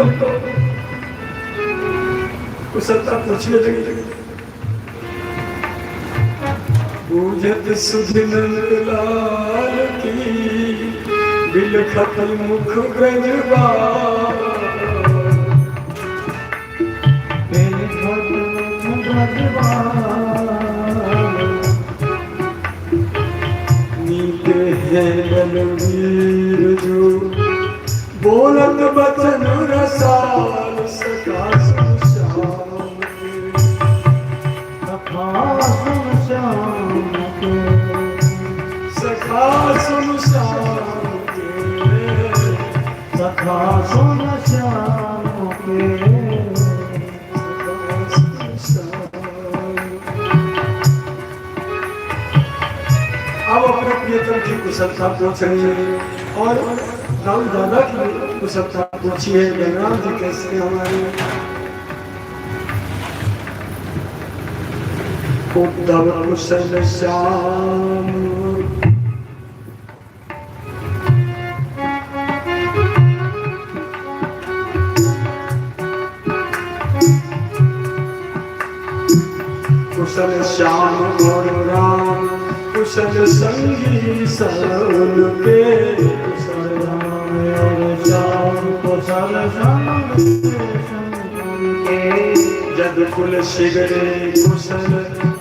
प्रियतम को कुशलता पूछने लगी। पूजत सुधिनंद लाल की बिलखत मुख गजबा नीते हैं बलवीर जो बोलत बचन रसाल सका सुन श्याम के सखा सुन श्याम के सखा सुन श्याम के। अब अपने प्रियतम की कुशलता पूछ रही है और राम दादा की कुशलता पूछी है। बलराम जी कैसे हमारे उद्धव कुशल श्याम कुशल श्याम और राम कुशल संगी सल के कुशल राम और श्याम कुशल संगी के जद कुल शिगरे कुशल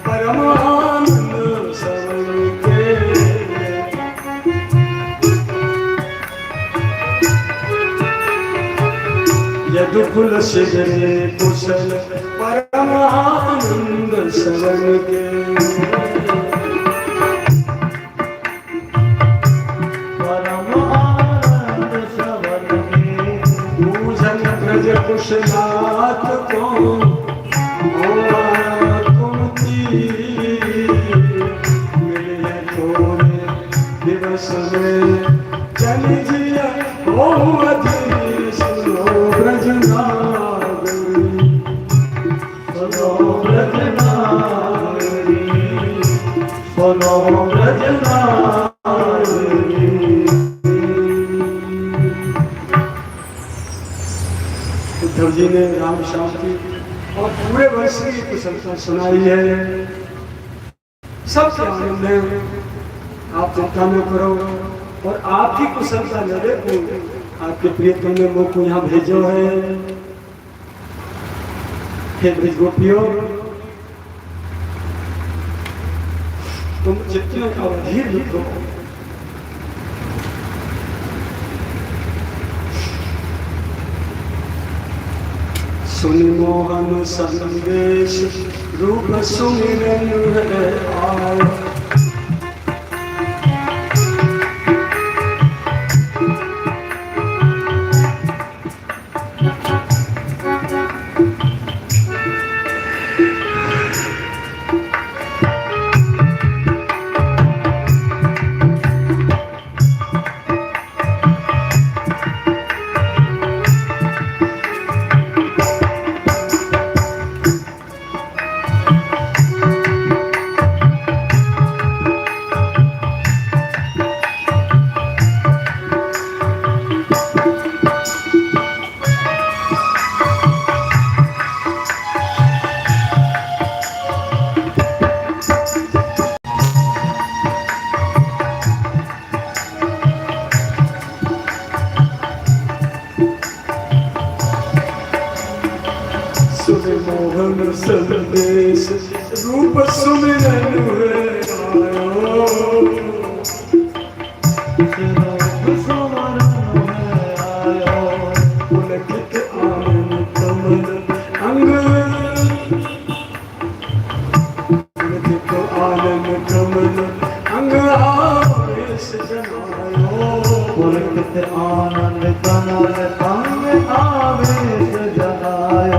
परमानंद सल के यद कुल शिगरे कुशल परमानंद सल के। कुशनाथ को कुमती मिले थोड़े दिवस में चल जिया हो सुनो ब्रजनागरी सुनो ब्रजनागरी सुनो ब्रजनागरी। उद्धव जी ने राम श्याम की और पूरे वर्ष की कुशलता सुनाई है। सबसे आनंद है, आप चिंता न करो और आपकी कुशलता न देखो। आपके प्रियतम ने वो को यहाँ भेजो है। हे ब्रज गोपियों, तुम जितने अवधि लिखो सुन मोहन संदेश रूप सुमिरन है आया। मोहन संदेश रूप सुमिरन है आयो। पुलकित आनंद कमल अंग पुलकित आनंद कमल अंग आवेश जनायो। पुलकित आनंद कमल अंग आवेश जनायो।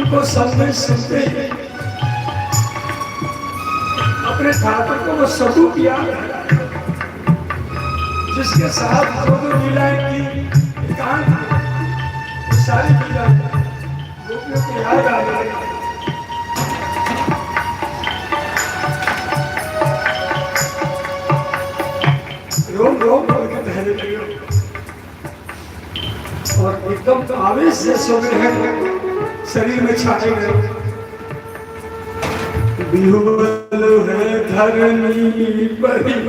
को सबने सुनते अपने ठाकुर को वो सबूत किया जिसके साथ दोनों लीलाएं की एकांत सारी लीलाएं वो याद आ गया। रोम रोम करके बहने लगे और एकदम आवेश से सोने हैं शरीर में छाटे गए। बिहुल है धरनी परी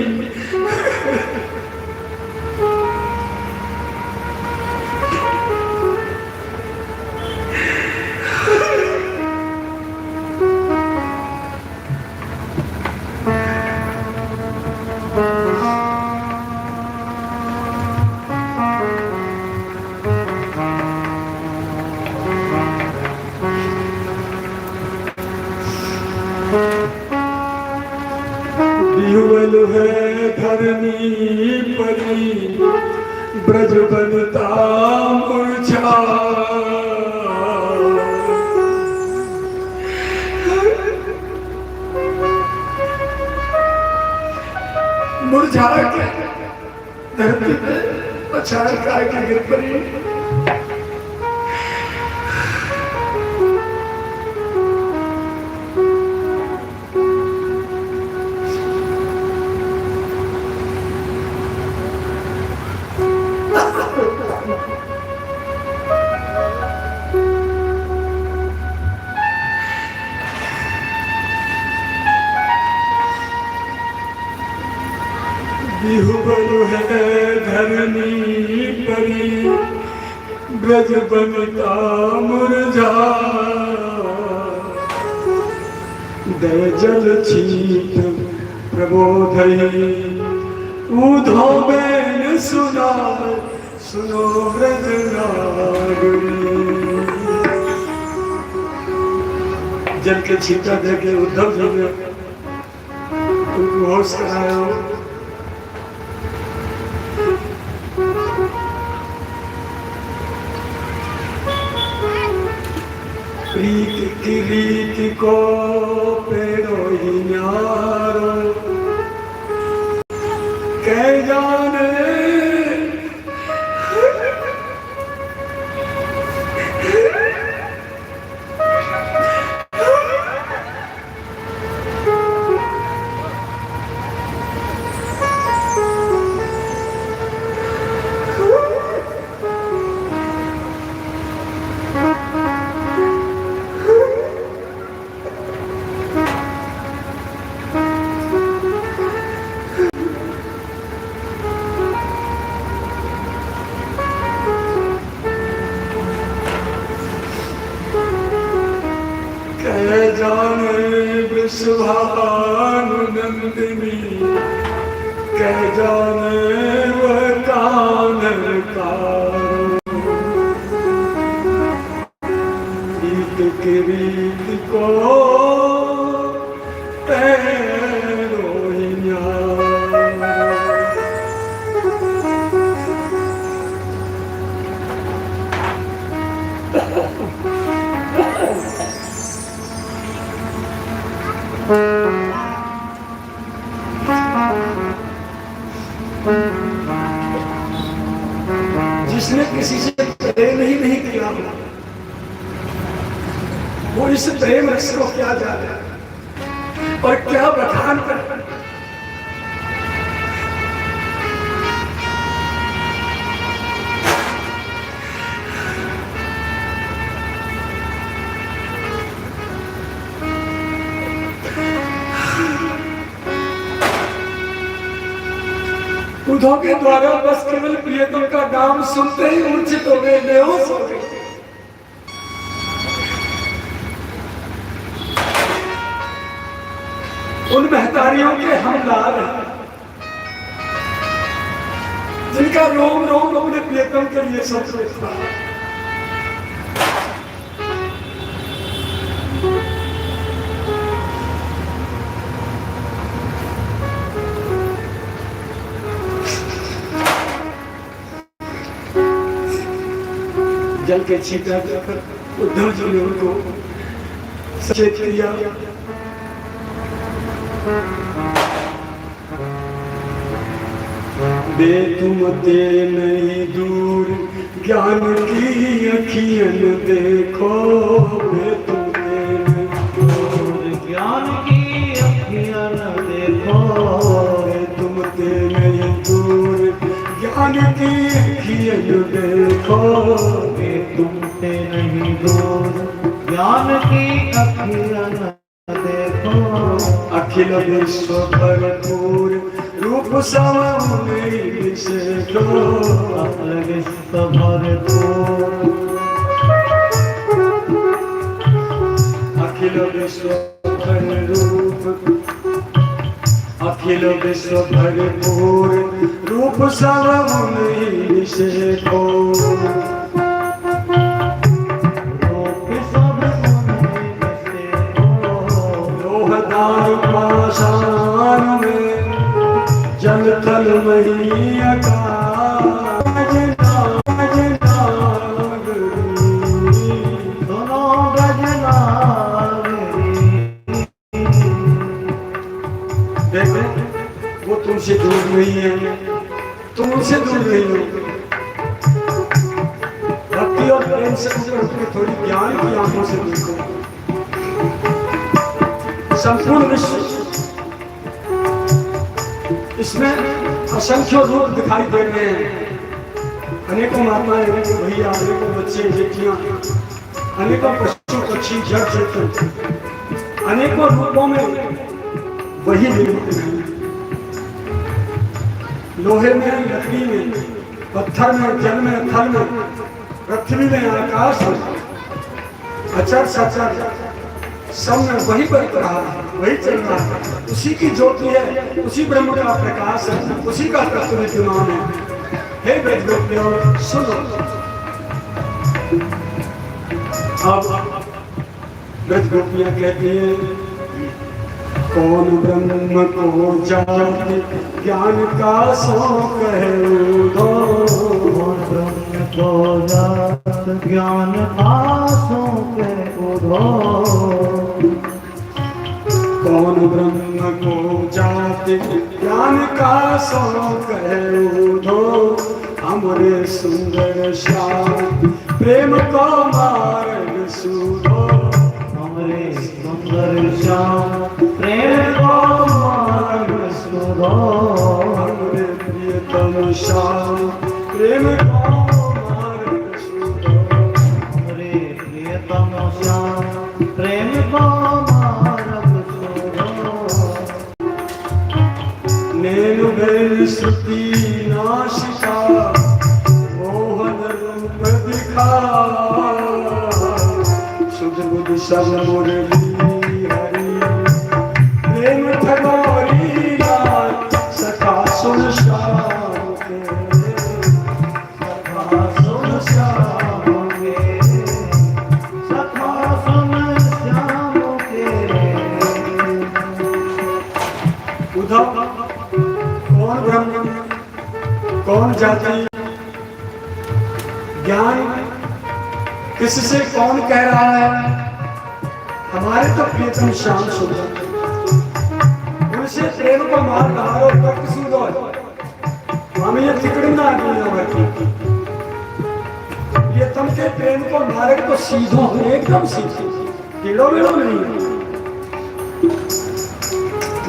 है धरनी परी ब्रज बनता मुरझा। मुरझा के धरती पे पछाड़ के गिर पड़ी। बिहुबल है धरनी परी ब्रज बनता मुरझा। दय जल छीट प्रबोधई ऊधो बेन सुना सुनो ब्रज नागरी। जल के छीटा देके उद्धव जी ने उनको होश कराया। प्रीत की रीत को पेड़ो ही न्यारो कह जाने। सुभानुनंदिनी कह जाने वह कानन का। रीत की रीत को पैरो ही न्यारो। जिसने किसी से प्रेम ही नहीं किया वो इस प्रेम रस को क्या जाने और क्या बखान कर। उद्धव के द्वारा बस केवल प्रियतम का नाम सुनते ही मूर्छित हो गए, बेहोश हो गए। उन महतारियों के हमलार जिनका रोम रोम अपने प्रियतम के लिए सब सोचता है। जल के छीटा जाकर उद्धव जी ने उनको सचेत किया। बे तुम ते नहीं दूर ज्ञान की अखियन देखो, बे तुम ते नहीं दूर ज्ञान की अखियन देखो, बे तुम ते नहीं दूर ज्ञान की अखियन देखो, बे तुम ते नहीं दूर ज्ञान की अखियन देखो। अखिल विश्व भरपूर रूप समूह से दो, अखिल विश्व भरपूर, अखिल विश्व भर रूप, अखिल विश्व भरपूर रूप समूह से दो, रूप सब मुनि से हो। लोहदार पाषाण में जल थल मही आकाश सुनो गजनागरी, देखो वो तुमसे दूर नहीं है, तुम उनसे दूर नहीं हो। भक्ति और प्रेम से ऊपर थोड़ी ज्ञान की आंखों से देखो। संपूर्ण विश्व इसमें असंख्य रूप दिखाई दे रहे हैं। अनेकों माताएं, अनेकों भैया, अनेकों बच्चे बेटियां, अनेकों पशु पक्षी जड़ चेतन, अनेकों रूपों में वही निर्मित है। लोहे में, लकड़ी में, पत्थर में, जल में, थल में, पृथ्वी में, आकाश में, अचर सचर सब में वही बरत रहा है, वही चल रहा है। उसी की ज्योति है, उसी ब्रह्म का प्रकाश है, उसी का तत्व विद्यमान है। हे ब्रजगोपियों सुनो। अब ब्रजगोपियां कहती हैं, कौन ब्रह्म को जाने ज्ञान का शौक है उधो, कौन ब्रह्म को जात ज्ञान आसों के उधो। कौन ब्रह्म को जाते ज्ञान का शौक है उधो, हमरे सुंदर श्याम प्रेम को मार्ग सुधो, हमरे सुंदर श्याम प्रेम को मार्ग सुधो। हमरे प्रियतम श्याम प्रेम को मार्ग सुधो, हमरे प्रियतम श्याम प्रेम को मार्ग सुधो। नैन बैल श्रुति नाशिका मोहन रूप दिखा, सुध बुध सब मुरली हरि प्रेम ठगोरी सखा सुन श्याम के, सखा सुन श्याम के, सखा सुन श्याम के। उद्धव कौन ब्रह्म, कौन जाति, ज्ञान किससे कौन कह रहा है? हमारे तो प्रियतम श्याम सुंदर, उनसे प्रेम को मार डालो तक सुंदर। हम ये तिकड़ना आदमी प्रियतम के प्रेम को मार्ग को सीधो, एकदम सीधो, टेढ़ो मेढ़ो नहीं,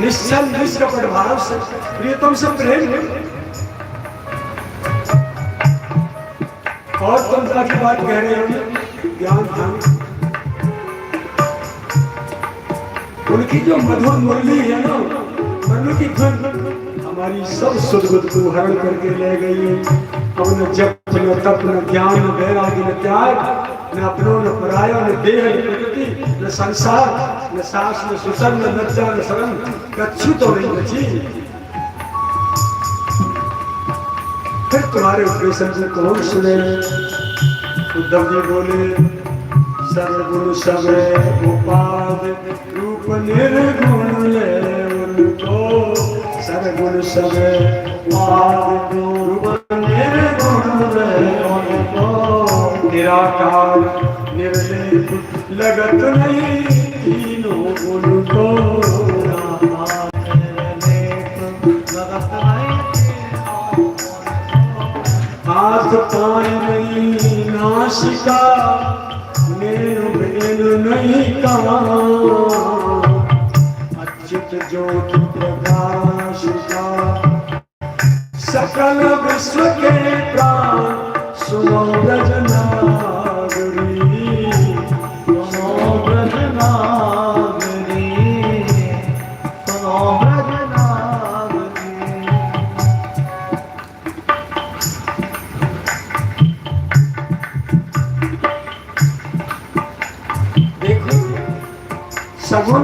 निश्चल निष्कपट भाव से प्रियतम से प्रेम। और तंत्रा की बात कह रहे हैं, ज्ञान ध्यान, उनकी जो मधुर मुरली है ना, मुरली की धुन हमारी सब सुध-बुध को हरण करके ले गई है। अब न जप न तप न ज्ञान न वैराग्य न त्याग, न अपनों न पराया न देह न प्रकृति न संसार न सास न सुसर न लज्जा न शरण, कच्छु तो नहीं बची। फिर तुम्हारे उपदेशन से कौन सुने? उद्धव जी बोले, सर्वगुण सबे उपाद रूप निर्गुण ले उनको, सर्वगुण सबे उपाद रूप निर्गुण ले उनको, निराकार निर्लेप लगत नहीं तीनों गुण को, निराकार निर्लेप लगत नहीं तीनों कान नहीं नासिका नैन बैन नहीं कान अच्युत ज्योति प्रकाश का सकल विश्व के प्राण सुनो ब्रजनागरी सुनो ब्रजनागरी सुनो ब्रजनागरी। देखो सगुण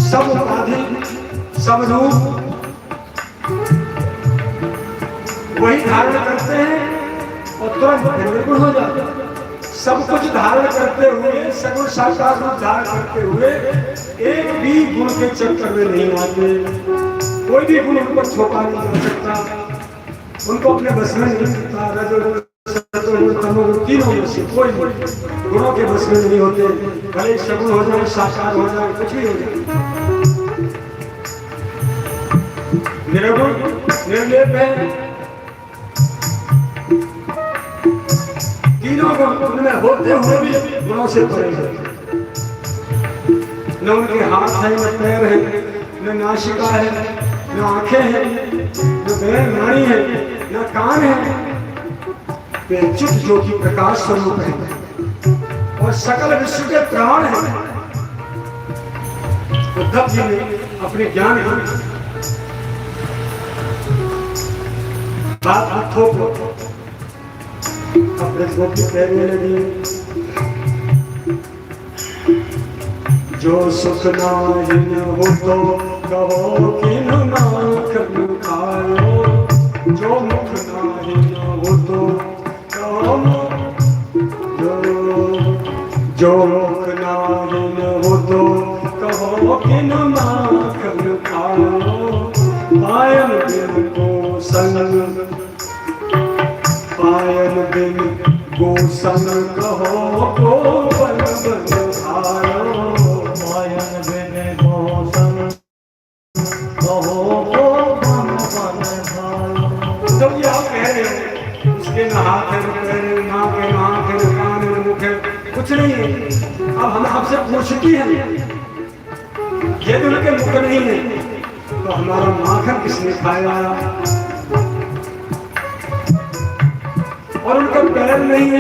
सब उपाधि सब रूप वही धारण करते हैं और तुरंत निर्गुण हो जाते हैं। सब कुछ धारण करते हुए सगुण साकार रूप धारण करते हुए एक भी गुण के चक्कर में नहीं आते। कोई भी गुण उन पर छोटा नहीं कर सकता, उनको अपने बस में नहीं सकता। रजोगुण सत्वगुण तमोगुण तीनों में से कोई गुणों के बस में नहीं होते। भले सगुण हो जाए साकार हो जाए कुछ भी हो जाए। निर्गुण निर्लेप है, तीनों गुण उनमें होते हुए भी गुणों से परे हैं। न उनके हाथ है, न पैर है, न नासिका है, न आंखें हैं, न बैन नाड़ी है, न कान है। वे अच्युत ज्योति प्रकाश स्वरूप है और सकल विश्व के प्राण है। उद्धव जी ने अपने ज्ञान बात हाथों को अपने गोपी कहने लगी, जो सुख नाही न हो तो कहो किन नाथ खायो, जो मुख नाही न हो तो कहो जो मुख नाही न हो तो कहो किन नाथ खायो। पायल बिन को संग पायल बिन गोसन कहो को बन बन आयो। पायल बिन गोसन कहो को बन बन आयो। जब ये आप कह रहे हो उसके न हाथ है, न पैर है, न आंख है, न आंख है, न कान है, न मुख है, कुछ नहीं है। अब हम आपसे पूछती हैं, यदि उनके मुख नहीं है तो हमारा माखन किसने खाया? और उनका पैर नहीं है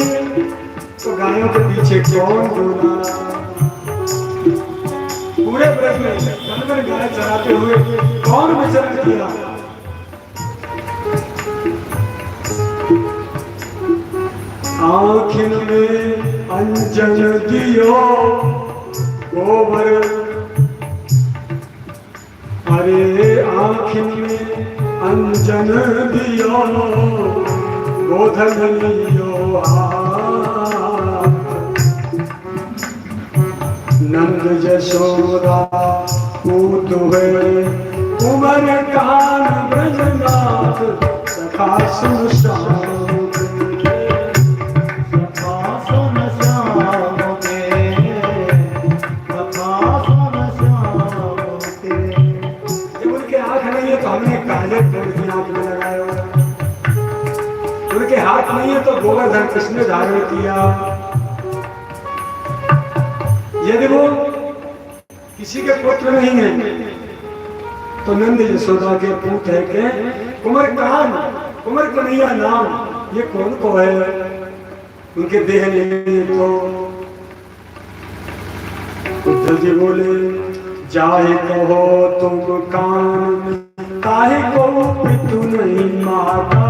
तो गायों के पीछे कौन डोला? पूरे ब्रज में मन में गाय चराते हुए कौन विचरण किया? आँखिन में अंजन दियो गोबर, अरे आँखिन में अंजन दियो गोधन लियो नंद यशोदा पूत हुए कुंवर कान ब्रजनाथ सखा सुन श्याम सखा सुन श्याम के सखा सुन श्याम के। जब उनके आँख नहीं है तो हमने काजल की आँख में लगाया, उनके हाथ नहीं है तो गोवर्धन किसने धारण किया? यदि वो किसी के पुत्र नहीं है तो नंद यशोदा के पूत है के कुंवर कान, कुंवर कन्हैया नाम ये कौन को है? उनके देह नहीं तो उद्धव जी बोले, जाहे कहो तुम कान काहे को पितु नहीं माता।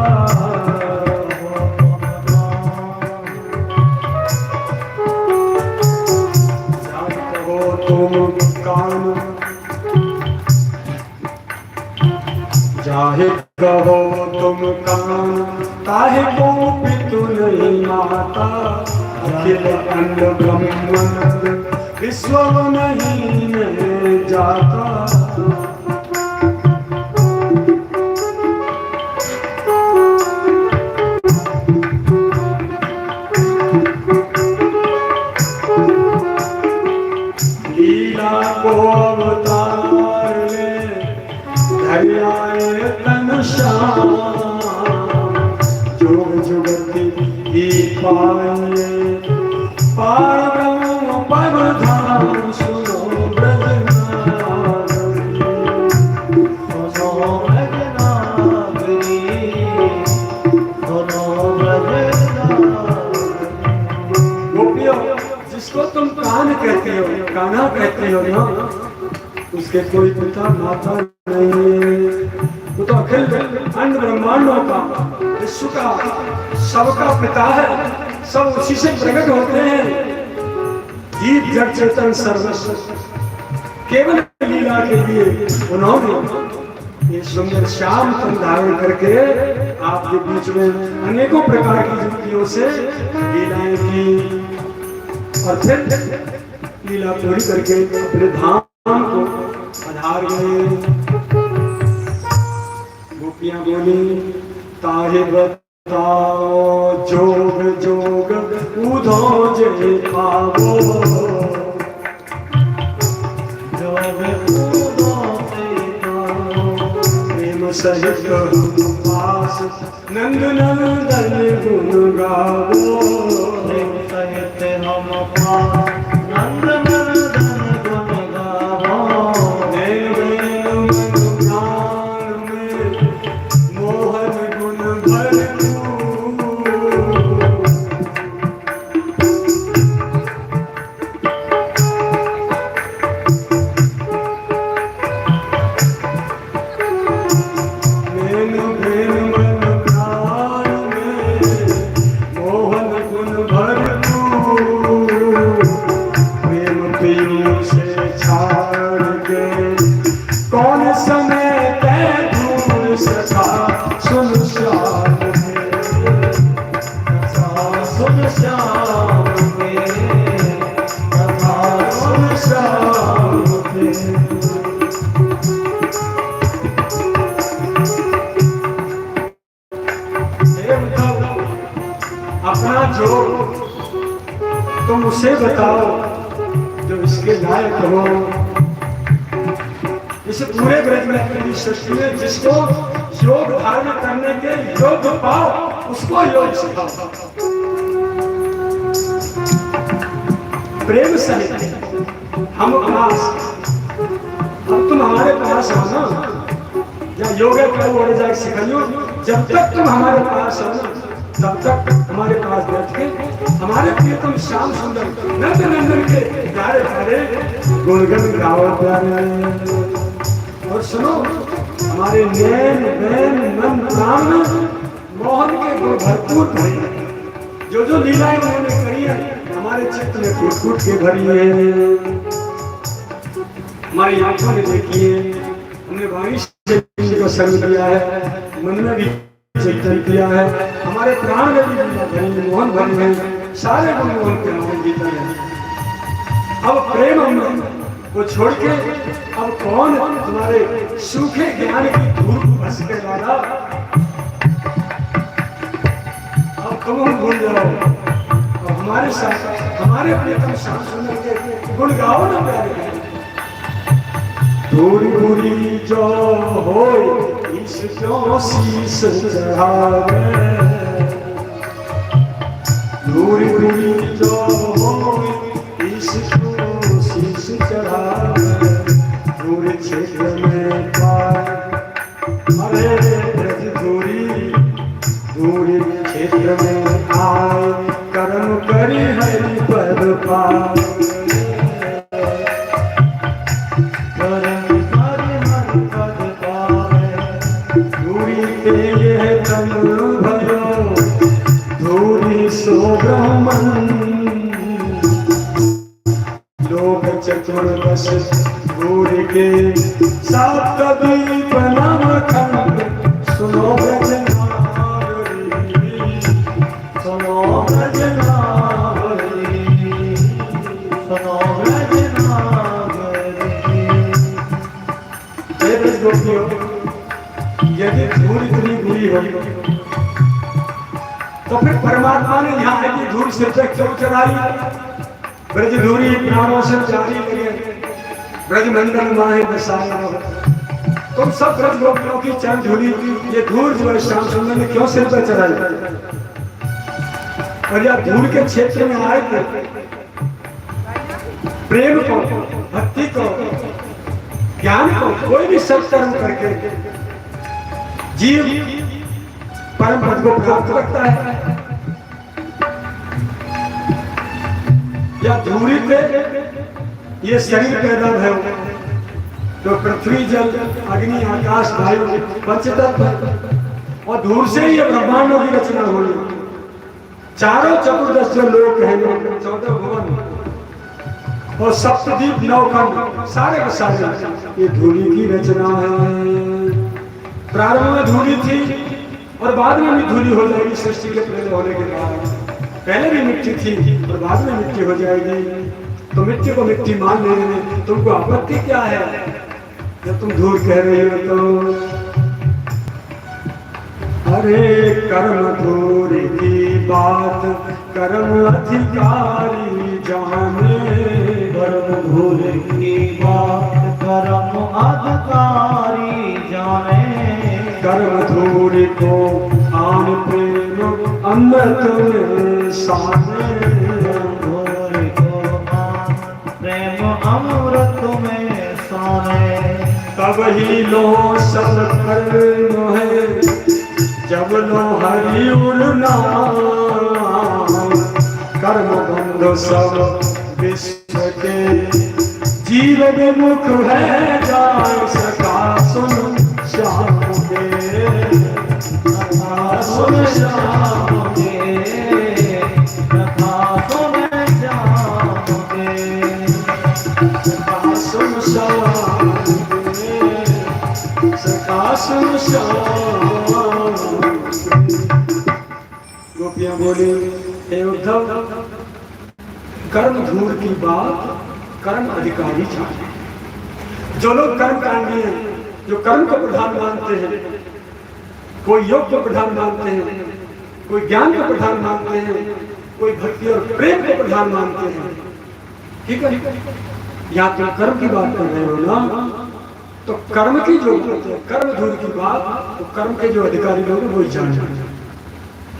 तुम कान जाहे कहो तुम कान काहे को पितु नहीं माता। अखिल अंड ब्रह्मांड विश्व नहीं जाता। को अवतार ले धरियाए तन श्याम, पार ब्रह्म पर धाम सुनो जिसको तुम कान कहते हो, कान्हा कहते हो ना, उसके कोई पिता माता नहीं है। वो तो अखिल अंड ब्रह्मांडों का, विश्व का, सबका पिता है। सब उसी से प्रकट होते हैं। जीव जड़ चेतन सर्वस्व केवल लीला के लिए उन्होंने ये सुंदर श्याम तन धारण करके आपके बीच में अनेकों प्रकार की युक्तियों से लीलाएं की और फिर लीला पूरी करके अपने धाम को पधार गए। गोपियां बोली ताहे बताओ जोग जोग उधो जे पावो, जोग उधो जे पावो, प्रेम सहित हम पास नंद नंदन गुण गावो, प्रेम सहित हम पास नंद नंदन गुण गावो। नैन नैन मन प्राण में मोहन गुण भरपूर, अपना जो तुम उसे बताओ जो इसके लायक हो। इस पूरे ब्रज में अपनी सृष्टि में जिसको योग धारण करने के योग पाओ उसको योग सिखाओ। प्रेम सहित हम पास, अब तुम हमारे पास हो ना, या योग करो जाकर सिखाइयो। जब तक तुम हमारे पास हो ना, तब तक हमारे पास बैठ के हमारे प्रियतम श्याम सुंदर नंद नंदन के प्यारे प्यारे गुणगन गाओ प्यारे। और सुनो, हमारे नैन नैन मन प्राण मोहन के गुण भरपूर भरी, जो जो लीलाएं उन्होंने करी है हमारे चित्त में कूट कूट के भरी है। हमारी आंखों ने देखी है, हमने वाणी से को संग किया है, मन में भी चिंतन किया है, हमारे प्राण में भी मोहन भरी है, सारे गुण मोहन के हमारे भीतर है। अब प्रेम हम को छोड़ के अब कौन तुम्हारे सूखे ज्ञान की धूल को बस के वाला, अब तुम हम भूल जाओ। अब हमारे साथ हमारे प्रियतम श्याम सुंदर के गुण गाओ ना प्यारे। दूरी दूरी जो हो क्यों शीश चढ़ावे, दूरी दूरी जो हो क्यों शीश चढ़ावे, दूरी क्षेत्र में पाए अरे ब्रज दूरी, दूरी क्षेत्र में आए कर्म करी हरि पद पाए, लोक चतुर्दश दूरी के सात दीप नव खंड, सुनो ब्रजनावरी, सुनो ब्रजनावरी, सुनो ब्रजनावरी। हे ब्रज गोपियों, यदि धूल इतनी बुरी होगी तो फिर परमात्मा ने यहाँ की धूल सिर पे क्यों चढ़ाई? ब्रज धूरी प्राणों से जारी लगे, ब्रज मंडल माहे बसाया। तुम सब ब्रज गोपियों की चरण धूली ये धूल जो है श्याम सुंदर ने क्यों सिर पर चढ़ाई? और यह धूल के क्षेत्र में आए थे प्रेम को, भक्ति को, ज्ञान को, कोई भी सत्कर्म करके जीव परम पद को प्राप्त करता है। या धूरी पे ये शरीर पैदा है तो पृथ्वी, जल, अग्नि, आकाश, वायु, पंचतत्व और धूल से ही ब्रह्मांडों की रचना हुई। चारों चतुर्दश जो लोक हैं, 14 भुवन और सप्तद्वीप, नवखंड, सारे के सारे ये धूली की रचना है। प्रारंभ में धूली थी और बाद में भी धूली हो जाएगी सृष्टि के पैदा होने के बाद। पहले भी मिट्टी थी और बाद में मिट्टी हो जाएगी। तो मिट्टी को मिट्टी मान लेने में तुमको आपत्ति क्या है? जब तुम धूल कह रही हो तो अरे कर्म धूल की बात कर्म अधिकारी जाने। कर्म धूल की बात कर्म अधिकारी जाने। कर्म धूल को आन प्रेम अमृत में साने। धूल को आन प्रेम अमृत में साने। तब ही लो सब कर्म है जब लो हरि उड़ना। कर्म बंध सब विश्व के जीव विमुख है जाय सका सुन श्याम के। कथा सुन श्याम के, कथा सुन श्याम के। सका सुन श्याम के, सका सुन श्याम। गोपियां बोली, हे उद्धव, कर्म धूल की बात कर्म अधिकारी चाहिए। जो लोग कर्म कांडी हैं, जो कर्म को प्रधान मानते हैं, कोई योग को प्रधान मानते हैं, कोई ज्ञान को प्रधान मानते हैं, कोई भक्ति और प्रेम को प्रधान मानते हैं, ठीक है? या तुम कर्म की बात कर रहे हो ना, तो कर्म की जो बात है, कर्म धूल की बात, तो कर्म के जो अधिकारी लोग हैं वही जान।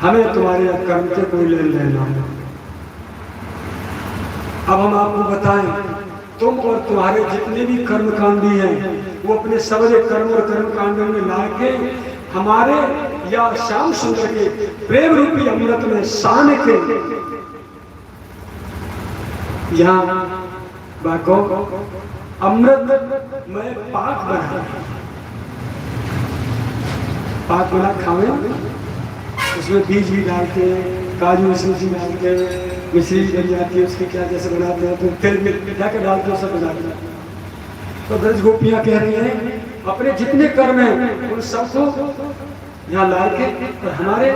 हमें तुम्हारे कर्म के कोई लेन देना। अब हम आपको बताएं, तुम और तुम्हारे जितने भी कर्म कांडी हैं वो अपने सबरे कर्म और कर्म कांड में लाके हमारे या श्याम सुंदर के प्रेम रूपी अमृत में सान के यहाँ बाको अमृत में पाक बना, पाक बना खावे, उसमें बीज भी डालते हैं, काजू सूजी डाल के, मिश्री बन जाती है उसकी, क्या जैसे बनाते हैं, तो तेल में क्या क्या डालते हैं सब बनाते हैं। तो ब्रज गोपियां कह रही हैं अपने जितने कर्म हैं उन सबको यहाँ ला के और हमारे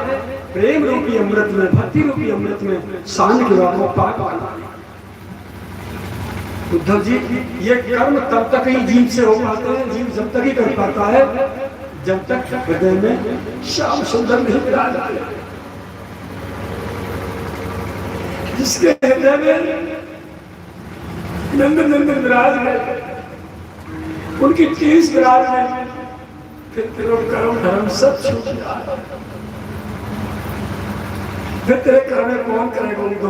प्रेम रूपी अमृत में, भक्ति रूपी अमृत में सान के बाद वो पाक बना। उद्धव जी, ये कर्म तब तक ही जीव से हो पाते हैं, जीव जब तक ही कर पाता है जब तक हृदय में श्याम सुंदर नहीं विराज आए। जिसके हृदय में नंदन नंदन विराज है, उनकी 30 विराज है, फिर कर्म धर्म सब छूट जाए। फिर तेरे कर्म कौन करेगा उनको?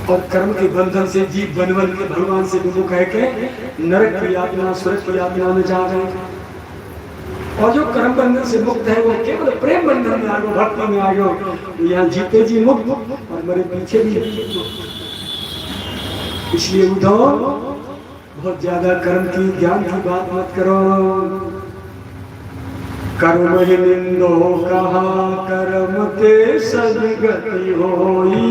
और कर्म के बंधन से जीव बनवन के भगवान से विमुख है के नरक की यातना, स्वर्ग की यातना में जा रहे हैं। और जो कर्म बंधन से मुक्त है वो केवल प्रेम बंधन में आ गए, भक्ति में आ गए। तो यहाँ जीते जी मुक्त और मेरे पीछे भी। इसलिए उद्धव, बहुत ज्यादा कर्म की, ज्ञान की बात मत करो। कर्म ही निंदो कहा कर्म के सदगति होई।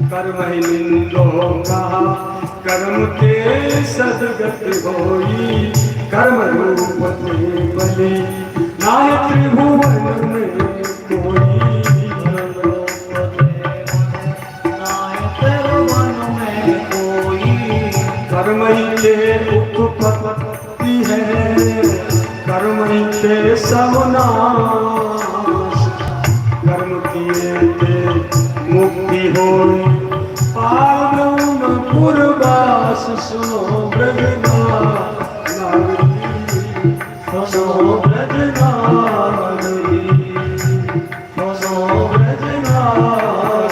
कर्म ही निंदो कहा कर्म के सदगति होई। कर्म रूप बलि नाय त्रिभुवन में कोई। कर्म ही के उत्पत्ति है, कर्म ही के सब नाश। कर्म किए के मुक्ति होई, पार ब्रह्म पुरवास। सुनो ब्रह्मनाथ, सुनो ब्रजनारी सुनो ब्रजनारी।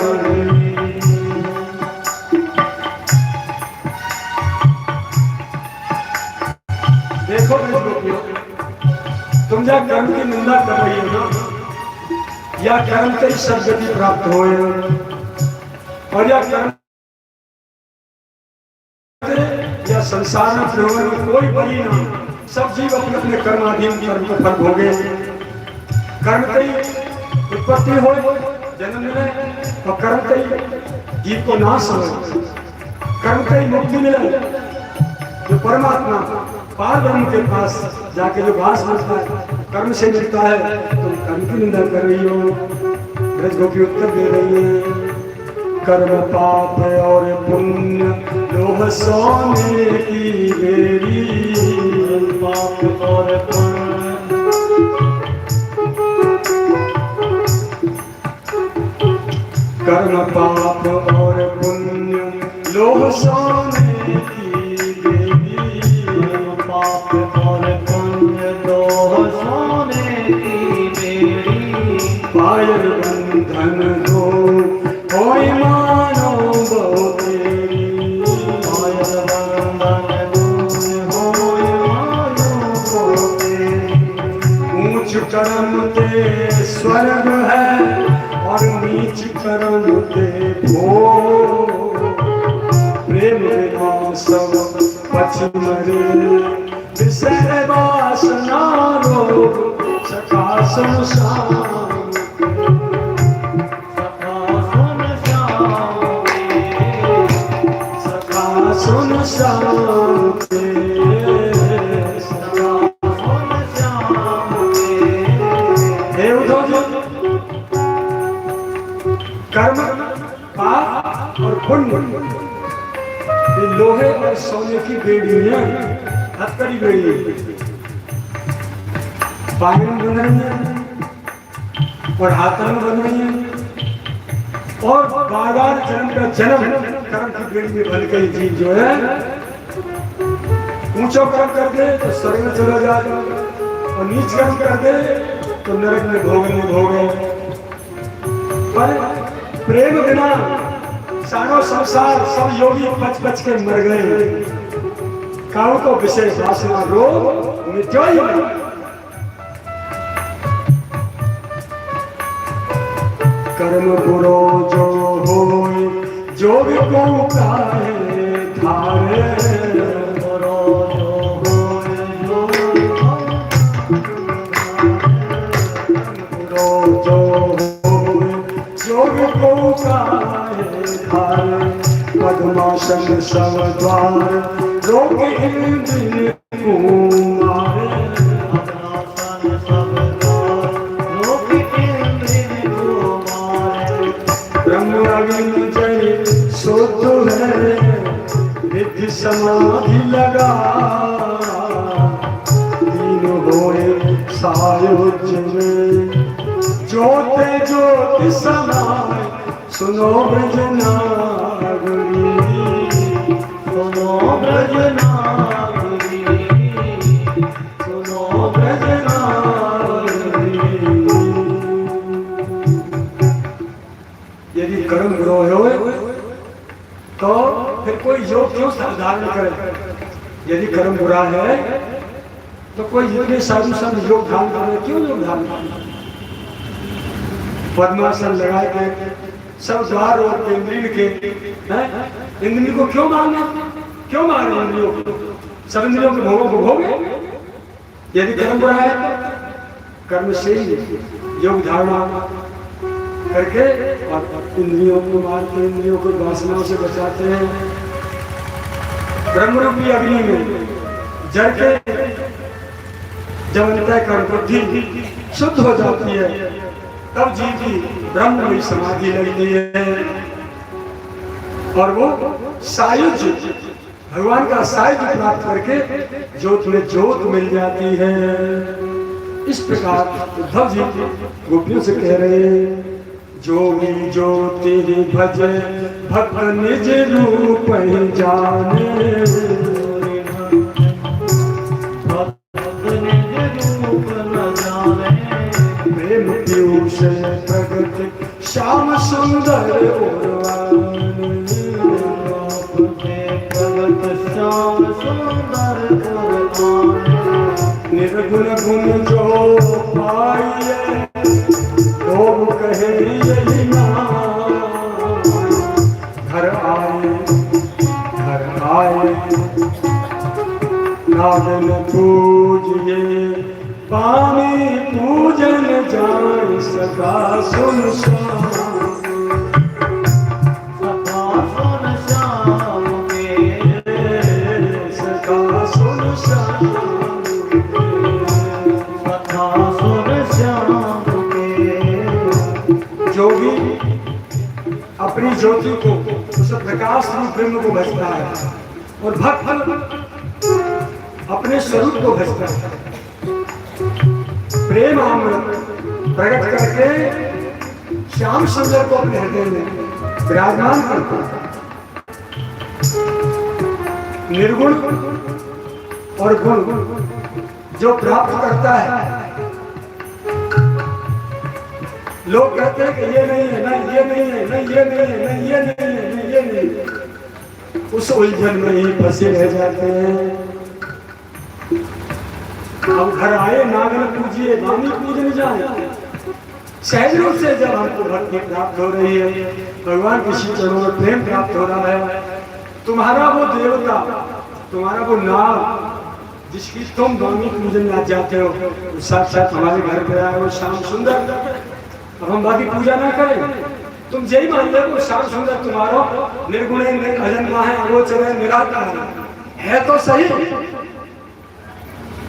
देखो ब्रजगोपियों, तुम या कर्म की निंदा कर रही हो ना, या कर्म से ही सदगति प्राप्त हो, और या कर्म या संसार में प्रयोजन में कोई बली ना, सब जीव अपने अपने कर्माधीन कर्म को फल भोगे। कर्म से ही उत्पत्ति हो जन्म मिले, और कर्म से ही जीव को नाश हो, कर्म से ही मुक्ति मिले। जो परमात्मा पार ब्रह्म के पास जाके जो वास मिलता है कर्म से मिलता है, तुम कर्म की निंदा कर रही हो। ब्रजगोपी उत्तर दे रही है, कर्म पाप और पुण्य लोह सोने की बेड़ी, पाप और पुण्य कर्म पाप और पुण्य लोह सोने की बेड़ी, पाप और पुण्य लोह सोने की बेड़ी, पायल बंधन दो कोई मानो बहु तेरी, पायल बंधन होय मानो बहु तेरी। ऊंच कर्म ते स्वर्ग है और नीच कर्म ते भोग, प्रेम बिना सब पछ मरे, विषय वासना रोग सखा संसार, सुन श्याम के, हे उद्धव जी, कर्म पाप और पुण्य ये लोहे और सोने की बेड़ी है, हथकड़ी बेड़ी है। बाहर में बन रही है और हाथों में बन रही है, और बार-बार जन्म का जन्म कर्म की बेड़ी में बन गई जीव जो है, ऊंचो कर्म कर दे तो स्वर्ग में चला जाएगा, और नीच कर्म कर दे तो नरक में भोगे। पर प्रेम बिना सारो संसार सब योगी बच बच के मर गए, काऊ को विषय वासना रोग मिट्यो ही नहीं। कर्म बुरो जो होय जोग को काहे धारे, बुरो जो होय बुरो जो होय जोग को काहे धारे, पद्मासन सब द्वार रोग इंद्रिय को मारे, पद्मासन सब द्वार रोग इंद्रिय को मारे। ब्रह्म अग्नि जय शुद्ध है विधि समाधि लगा, दीन होए सायुज्य में ज्योति ज्योति समाय, सुनो ब्रजनागरी, सुनो ब्रजनारी, सुनो ब्रजनारी। यदि कर्म बुरो हो तो फिर कोई योग क्यों धारण करे? यदि कर्म बुरा है तो कोई इतने साधु संत योग धारण करे, क्यों योग धारण करे? पद्मासन लगा के सब द्वार और इंद्रिय के हैं, इंद्रिय को क्यों मारना, क्यों मारे इंद्रियों को? सब इंद्रियों के भोगों को भोगे। यदि कर्म बुरा है तो कर्म से ही योग धारणा करके और इंद्रियों को मारते, इंद्रियों को वासनाओं से बचाते हैं। ब्रह्म रूपी अग्नि में जल के जब अंतःकरण बुद्धि शुद्ध हो जाती है, तब जीव की ब्रह्म में समाधि लगती है, और वो सायुज्य भगवान का सायुज्य प्राप्त करके ज्योत में ज्योत मिल जाती है। इस प्रकार उद्धव जी गोपियों से कह रहे हैं, जोगी ज्योति भज भक्त निज रूप जाने, भक्त निज रूप न गुण जो पाइए लोग कहे यही ना घर आए नागन पूजिए पानी पूजन जाए सदा सुन सदा सुन श्याम के सदा सुन सदा सुन श्याम के जोगी अपनी ज्योति को उस प्रकाश रूप ब्रह्म को भजता है और भक्त अपने स्वरूप को भजता है। प्रेम अमृत प्रकट करके श्याम सुंदर को अपने हृदय में विराजमान करता है। निर्गुण और गुण जो प्राप्त करता है, लोग कहते हैं कि ये नहीं है, नहीं ये नहीं है, नहीं ये नहीं है, नहीं ये नहीं है, नहीं ये नहीं है, उस उलझन में ही फंसे रह जाते हैं। हम घर आए नागन पूजिए वाणी पूजन जाए। सहज रूप से जब हमको भक्ति प्राप्त हो रही है, भगवान के श्री चरणों में प्रेम प्राप्त हो रहा है, तुम्हारा वो देवता, तुम्हारा वो नाम जिसकी तुम वाणी पूजन में जाते हो, साक्षात हमारे घर पे आए हो श्याम सुंदर। अब हम बाकी पूजा ना करें, तुम यही मानते हो श्याम सुंदर तुम्हारा निर्गुण अजन्मा है, अगोचर है, निराकार है तो सही।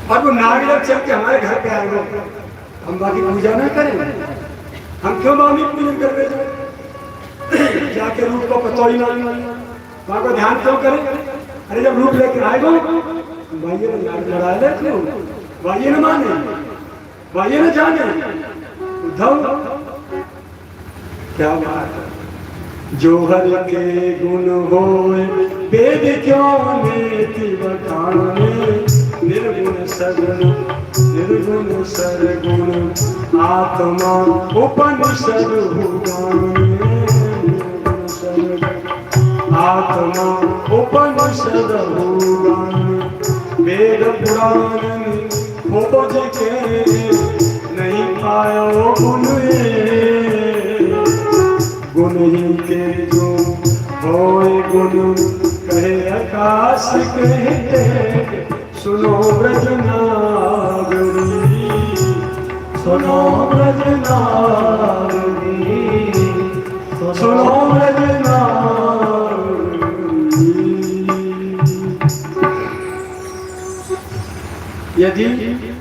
और वो नागरिक चल के हमारे घर पे आए हो, हम बाकी पूजा ना करें, हम क्यों वाणी पूजन कर रहे हैं? जाके रूप को पता ही ना, वहां को ध्यान क्यों करें? अरे जब रूप लेके आए हो भाइये ने लड़ा ले क्यों? भाइये न माने, भाइये न जाने, उद्धव क्या बात है। जो हर के गुण होए वेद क्यों नेति बखाने, निर्गुण सरगुण आत्मा उपनिषद गाने, आत्मा उपनिषद गाने, वेद पुराण खोज के नहीं पायो गुण, गुण ही के जो होए गुण कहे आकाश कहते, सुनो ब्रजनागरी, सुनो ब्रजनागरी, सुनो ब्रजनागरी। यदि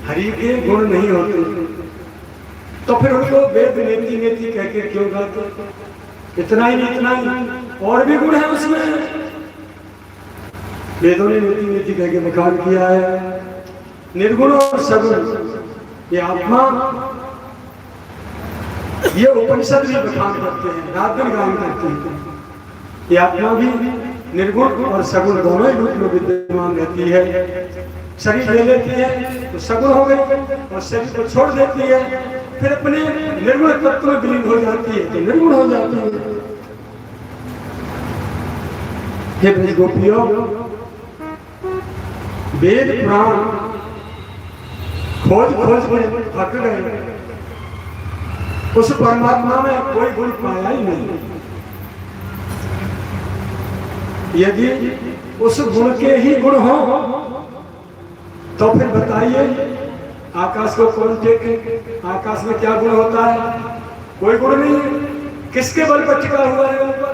हरि के गुण नहीं होते तो फिर उनको वेद नेति नेति कह के क्यों गाते? इतना ही नहीं, इतना ही और भी गुण है उसमें। वेदों ने नेति नेति कह के बखान किया है। निर्गुण और सगुण ये आत्मा, ये उपनिषद भी बखान करते हैं, रात दिन गान करते हैं। ये आत्मा भी निर्गुण और सगुण दोनों ही रूप में विद्यमान रहती है। शरीर ले लेती है तो सगुण हो गई, और शरीर को छोड़ देती है फिर अपने निर्गुण तत्व में विलीन हो जाती है तो निर्गुण हो जाती है। हे ब्रज गोपियों, वेद पुराण खोज खोज में थक गए, उस परमात्मा में कोई गुण पाया ही नहीं। यदि उस गुण के ही गुण हो तो फिर बताइए आकाश को कौन टेके? आकाश में क्या गुण होता है? कोई गुण नहीं है। किसके बल पर टिका हुआ है ऊपर?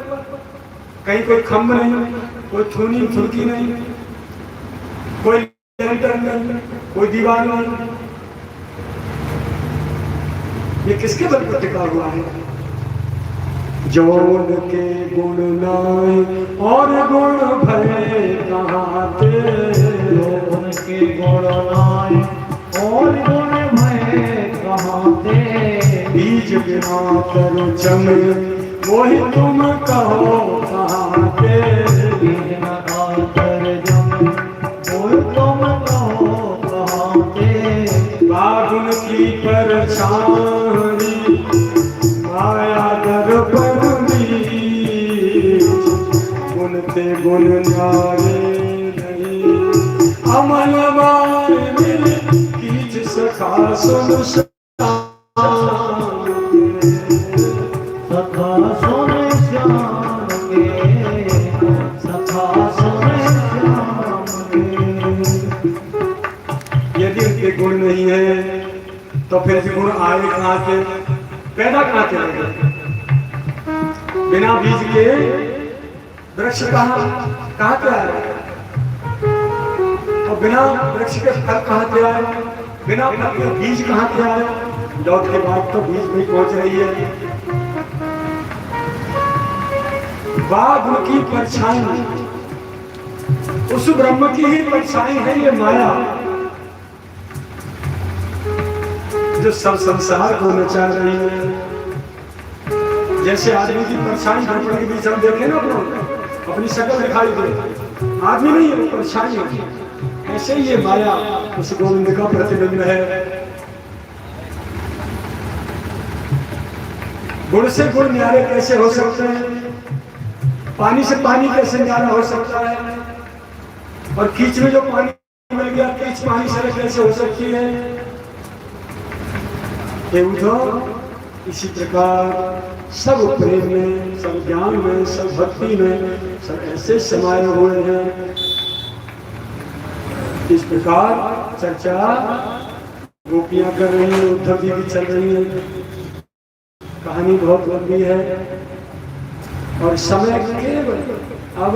कहीं कोई खम्भ नहीं, कोई थूनी थुरकी नहीं, कोई लेंटर नहीं, कोई दीवार नहीं। ये किसके बल पर टिका हुआ है? जौन के गुण नाय और गुण भले कहाँ ते, जौन के गुण नाय और गुण भले कहाँ ते, बीज बिना करो जमे मोहि तुम कहो कहाँ ते, बीज बिना कर जमे मोहि तुम कहो कहाँ ते, बागुन की परछाई माया दर्पण गुण ते गुण नारे नहीं, अमल मार मिल कीच सखा सुन सखा सुन श्याम के, सखा सुन श्याम के। यदि उनके गुण नहीं है तो फिर गुण आए कहाँ से, पैदा कहाँ से होंगे? बिना बीज के वृक्ष कहाँ से आए? और बिना वृक्ष के फल कहाँ से आए? बिना फल के बीज कहाँ से आए? लौट के बाद तो बीज भी पहुंच रही है। बाघ की परछाई, उस ब्रह्म की ही परछाई है ये माया, जो सब संसार को नचा रही है। जैसे आदमी की परछाई दर्पण के बीच हम देखे ना, अपनी शक्ल दिखाई दे, आदमी नहीं है वो परछाई है। ऐसे ही ये माया उस गोविंद का प्रतिबिंब है। गुण से गुण न्यारे कैसे हो सकते हैं? पानी से पानी कैसे न्यारा हो सकता है? और कीच में जो पानी मिल गया, कीच पानी से कैसे हो सकती है? इसी प्रकार सब प्रेम में, सब ज्ञान में, सब भक्ति में, सब ऐसे समाये हुए हैं। इस प्रकार चर्चा गोपियां कर रही हैं, उद्धव जी की चल रही है। कहानी बहुत लंबी है और समय केवल अब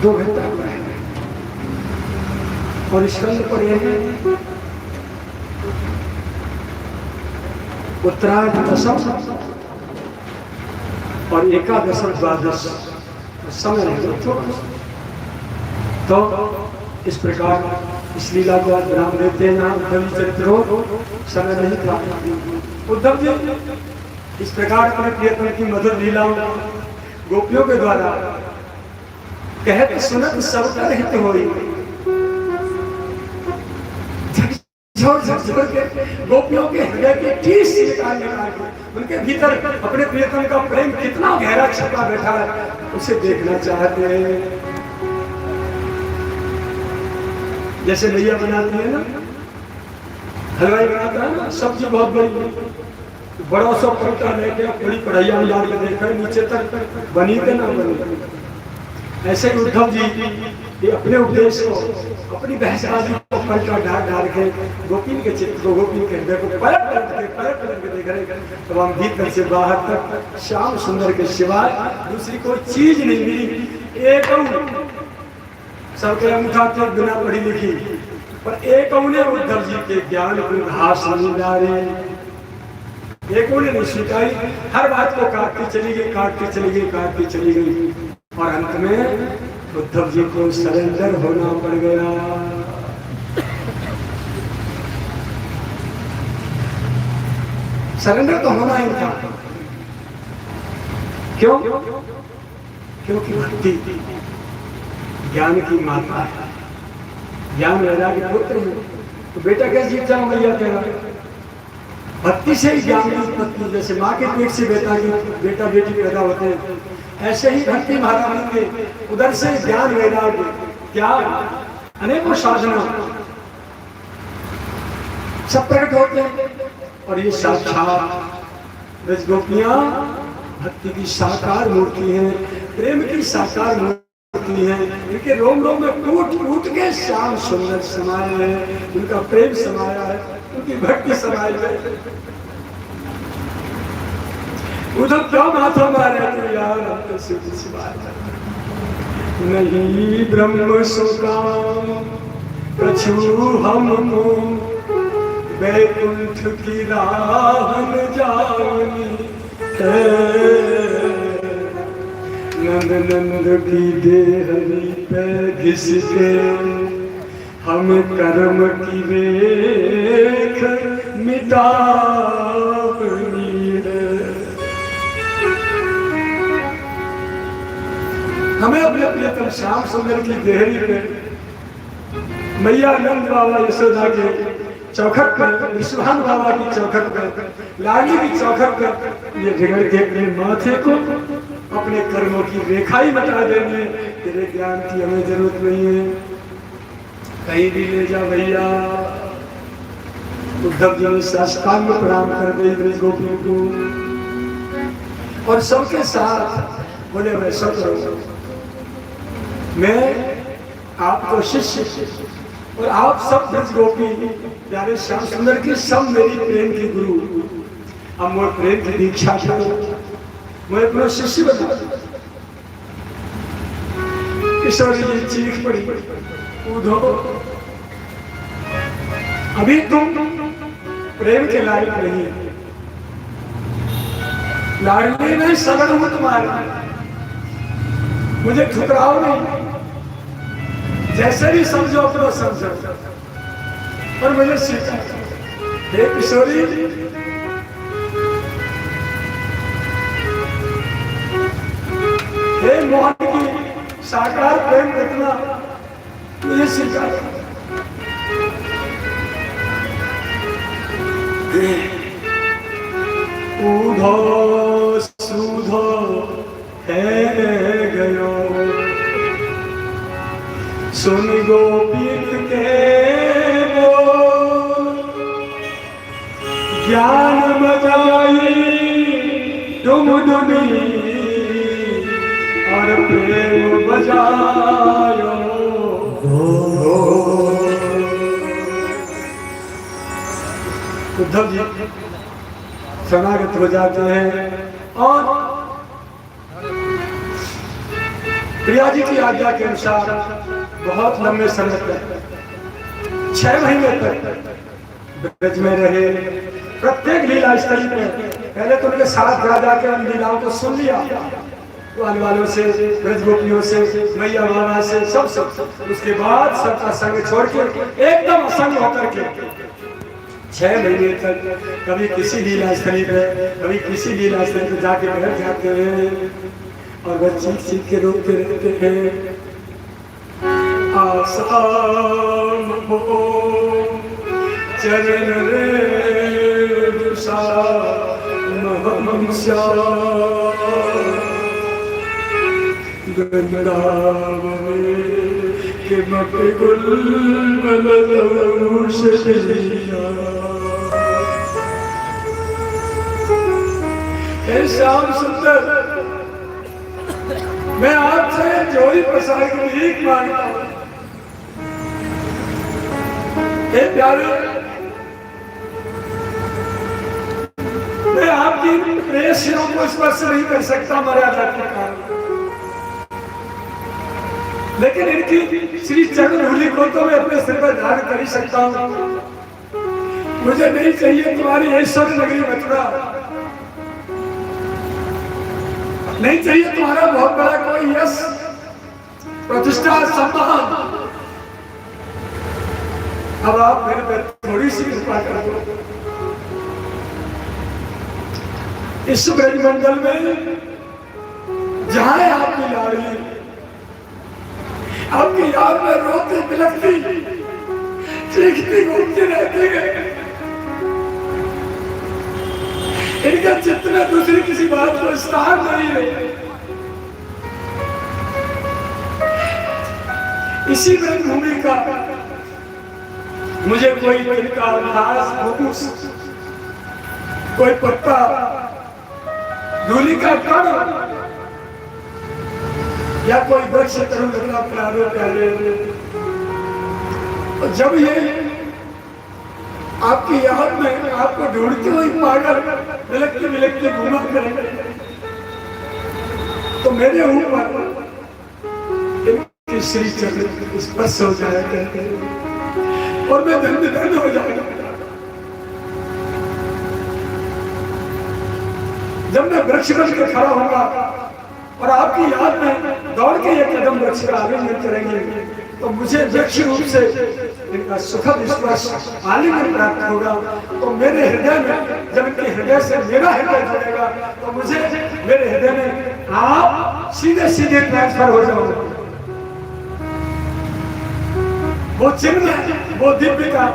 2 घंटा हुआ है और स्कंद पर यह है उत्तरायण दशम और एकादशम द्वादश समय नहीं तो इस प्रकार इस लीला को नाम देते हैं नाम उद्धव चरित्र हो, समय नहीं था। उद्धव जी इस प्रकार अपने प्रियतम की मधुर लीलाओं गोपियों के द्वारा कहत सुनत सबका हित होई, झकझोर के गोपियों के हृदय के टीस निकाल के उनके भीतर अपने प्रियतम का प्रेम कितना गहरा छिपा बैठा है उसे देखना चाहते हैं। जैसे भैया बनाती है ना, हलवाई बनाता है ना, सब्जी बहुत बड़ी बड़ा सा पलटा लेके बड़ी कढ़ाइया में डाल के देखा नीचे तक बनी के ना बनी। ऐसे ही उद्धव जी ये अपने उपदेश को, अपनी बहसबाजी को पलटा डाल के गोपी के चित्र को, गोपी के हृदय को पलट के देख रहे। तो हम भीतर से बाहर तक श्याम सुंदर के सिवाय दूसरी कोई चीज नहीं मिली। एक सबके अंगूठा तो बिना पढ़ी लिखी, पर एक उद्धव जी के ज्ञान को घास नहीं डाले, एक नहीं स्वीकारी, हर बात को काटती चली गई, काटती चली गई और अंत में उद्धव जी को सरेंडर होना पड़ गया। सरेंडर तो होना ही था। क्यों? क्योंकि भक्ति ज्ञान की माता है, ज्ञान वैराग्य पुत्र है, तो बेटा कैसे जीत जाऊं भैया तेरा? भक्ति से ही ज्ञान की उत्पत्ति। जैसे माँ के पेट से बेटा बेटी पैदा होते हैं, ऐसे ही भक्ति महारानी के उधर से ज्ञान वैराग्य त्याग अनेकों साधना सब प्रकट होते हैं। और ये साक्षात ब्रज गोपियां भक्ति की साकार मूर्ति है, प्रेम की साकार मूर्ति है। इनके रोम रोम में टूट के श्याम सुंदर समाया है, उनका प्रेम समाया है, उनकी भक्ति समाई है। उधर क्या माथा मारे तो यार हमको सिद्ध सिवाय नहीं ब्रह्म सुकाम कछु हमको वैकुंठ की राह न जानी नंद नंद की देहरी पे घिसके हम कर्म की रेख मिटानी है। हमें अपने प्रियतम श्याम सुंदर की देहरी पे मैया नंद बाबा यशोदा के चौखट पर, विश्वान बाबा की चौखट पर, लाली की चौखट पर ये बिगड़ के अपने माथे को अपने कर्मों की रेखा ही बता देंगे। तेरे ज्ञान की हमें जरूरत नहीं है। कहीं भी ले जा भैया। उद्धव जी ने साष्टांग प्रणाम कर दी ब्रज गोपियों को और सबके साथ बोले मैं सब करूंगा, मैं आपको शिष्य और आप सब ब्रज गोपी प्यारे श्याम सुंदर की सब मेरी प्रेम की गुरु, अब मोर प्रेम की दीक्षा करो, मैं अपना शिष्य बना। किशोरी जी चीख पड़ी, उधो अभी तुम प्रेम के लायक नहीं, लाडली नहीं सगड़ हूं तुम्हारे, मुझे ठुकराओ नहीं, जैसे भी समझो अपना समझो और मुझे सीखा। हे किशोरी हे मोहन की साकार प्रेम रखना मुझे सीखा। उधो सुधो है गयो सुन गोपीत के बोल, ज्ञान बजाई तुम दुनी और प्रेम बजायो उद्धव जी शरणागत हो जाते हैं और प्रिया जी की आज्ञा के अनुसार बहुत लंबे समय तक 6 महीने तक ब्रज में रहे। प्रत्येक लीला स्थली पे पहले तो उनके साथ जा जाकर उन लीलाओं को सुन लिया, आने वालों से, ब्रज गोपियों से, मैया मामा से, सब। उसके बाद सबका संग छोड़ के एकदम असंग होकर के 6 महीने तक कभी किसी लीला स्थली पे, कभी किसी लीला स्थली पे जाके बैठ जाते हैं और वह चीख के रोकते रहते हैं। आसाम हो चरण रे दुषा महमस्या गंगावने के मत गुल मलदूष दिया। हे श्याम सुंदर, मैं आपसे जोड़ी प्रसाद की भीख मांगता हूं। हे प्यारे, मैं आपकी प्रेयसियों को स्पर्श नहीं कर सकता मर्यादा के कारण, लेकिन इनकी श्री चरण धूलि को तो मैं अपने सिर पर धारण कर ही सकता हूं। मुझे नहीं चाहिए तुम्हारी ऐश्वर्य नगरी मथुरा, नहीं चाहिए तुम्हारा बहुत बड़ा कोई यश प्रतिष्ठा सम्मान। अब आप मेरे पर थोड़ी सी कृपा कर दो। इस ब्रजमंडल में जहां है आपकी लाडली, आपकी याद में रोती बिलखती चीखती घूमती रहती है, इनके चित्त में दूसरी किसी बात को स्थान नहीं है। इसी ब्रह्मभूमि का मुझे कोई तिनका घास फूस, कोई पत्ता, धूलि का कण या कोई वृक्ष तरुण लगना प्यारे प्यारे। और जब ये आपकी याद में आपको ढूंढती हुई पागल बिलखती बिलखती घूमा करेंगे, तो मेरे ऊपर इनकी श्री चरण स्पर्श हो जाया करते और मैं धन्य हो जाऊंगा। जब मैं वृक्ष बन के खड़ा होगा और आपकी याद में दौड़ के एक कदम वृक्ष का आलिंगन करेंगे, तो मुझे वृक्ष रूप से इनका सुखद स्पर्श आलिंगन प्राप्त होगा। तो मेरे हृदय में, जब इनके हृदय से मेरा हृदय जुड़ेगा, तो मुझे मेरे हृदय में आप सीधे सीधे ट्रांसफर हो जाओगे। वो चिन्ह, वो दिव्य का,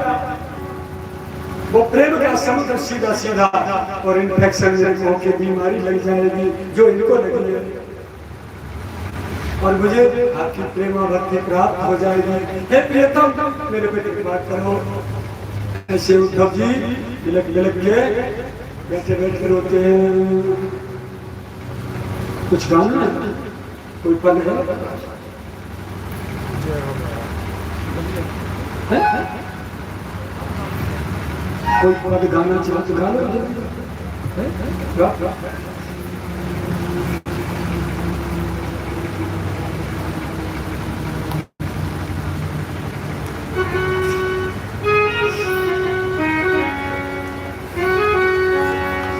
वो प्रेम का समुद्र सीधा सीधा, और इन्फेक्शन की बीमारी लग जाएगी जो इनको लगी है। और मुझे आपकी प्रेम और भक्ति प्राप्त हो जाएगी। हे प्रियतम, मेरे बेटे की बात करो। ऐसे उद्धव जी बिलक बिलक के बैठे बैठे रोते हैं। कुछ गाना है, कोई पल है, कोई पद गाना चला तो गा लो।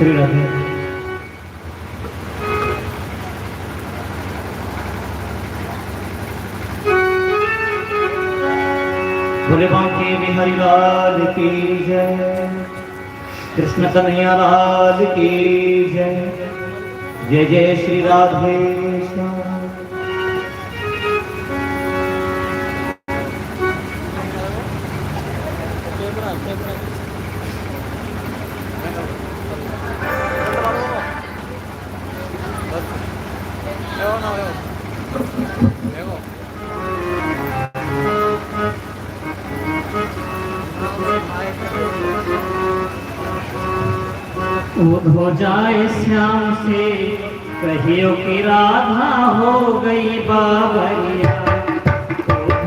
श्री राधे। भोले बांके बिहारी लाल की जय, कृष्ण कन्हैया लाल की जय। जय जय श्री राधे श्याम। हो जाए श्याम से कहियो कि राधा हो गई बाबरिया।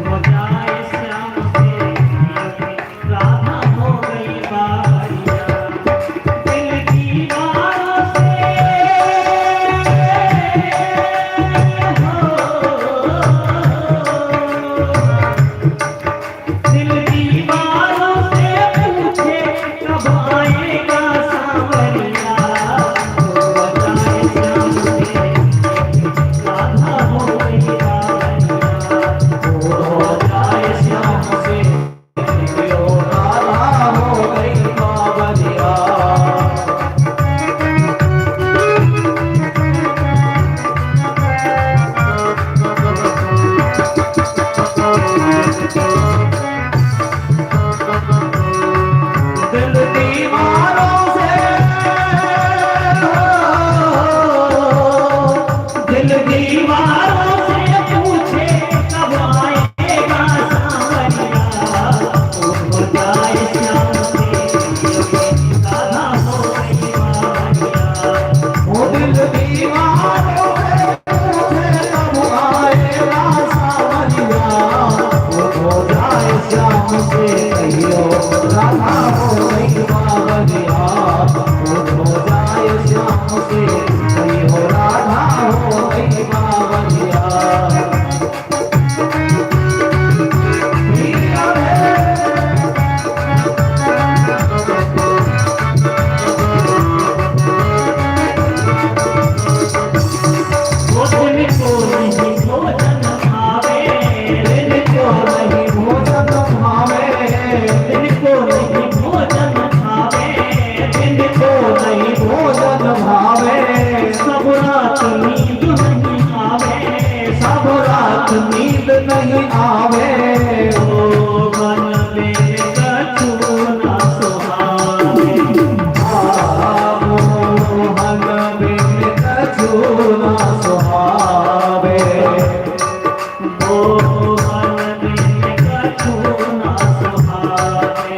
हो जाए श्याम से कहियो कि राधा हो गई बाबरिया। दिल की बातों से दिल की बातों से पूछे कब आएगा सांवरिया। नींद नहीं आवे ओ मन में कछु ना सुहावे। मन में कछु ना सुहावे। ओ मन में कछु ना सुहावे।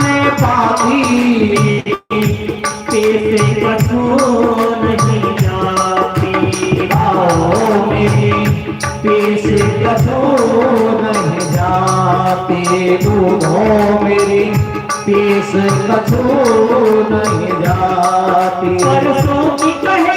ने पाती पेट कठोर नहीं जाती मेरी पेट कठोर नहीं जाती दूधों मेरी पेट कठोर नहीं जाती परसों की कहे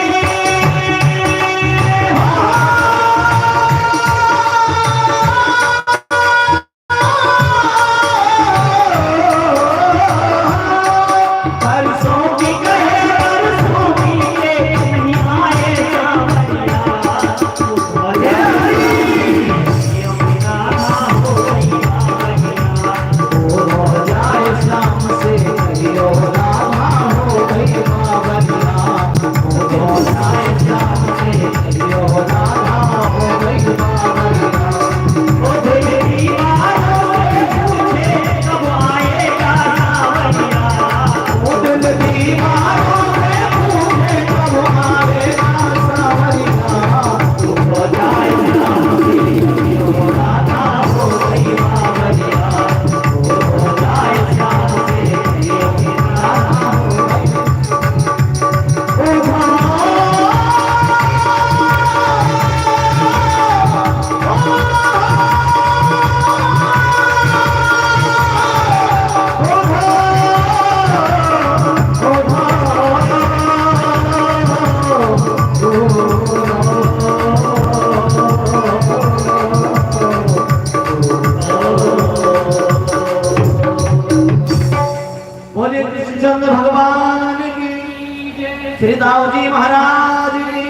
श्री दाऊजी महाराज की,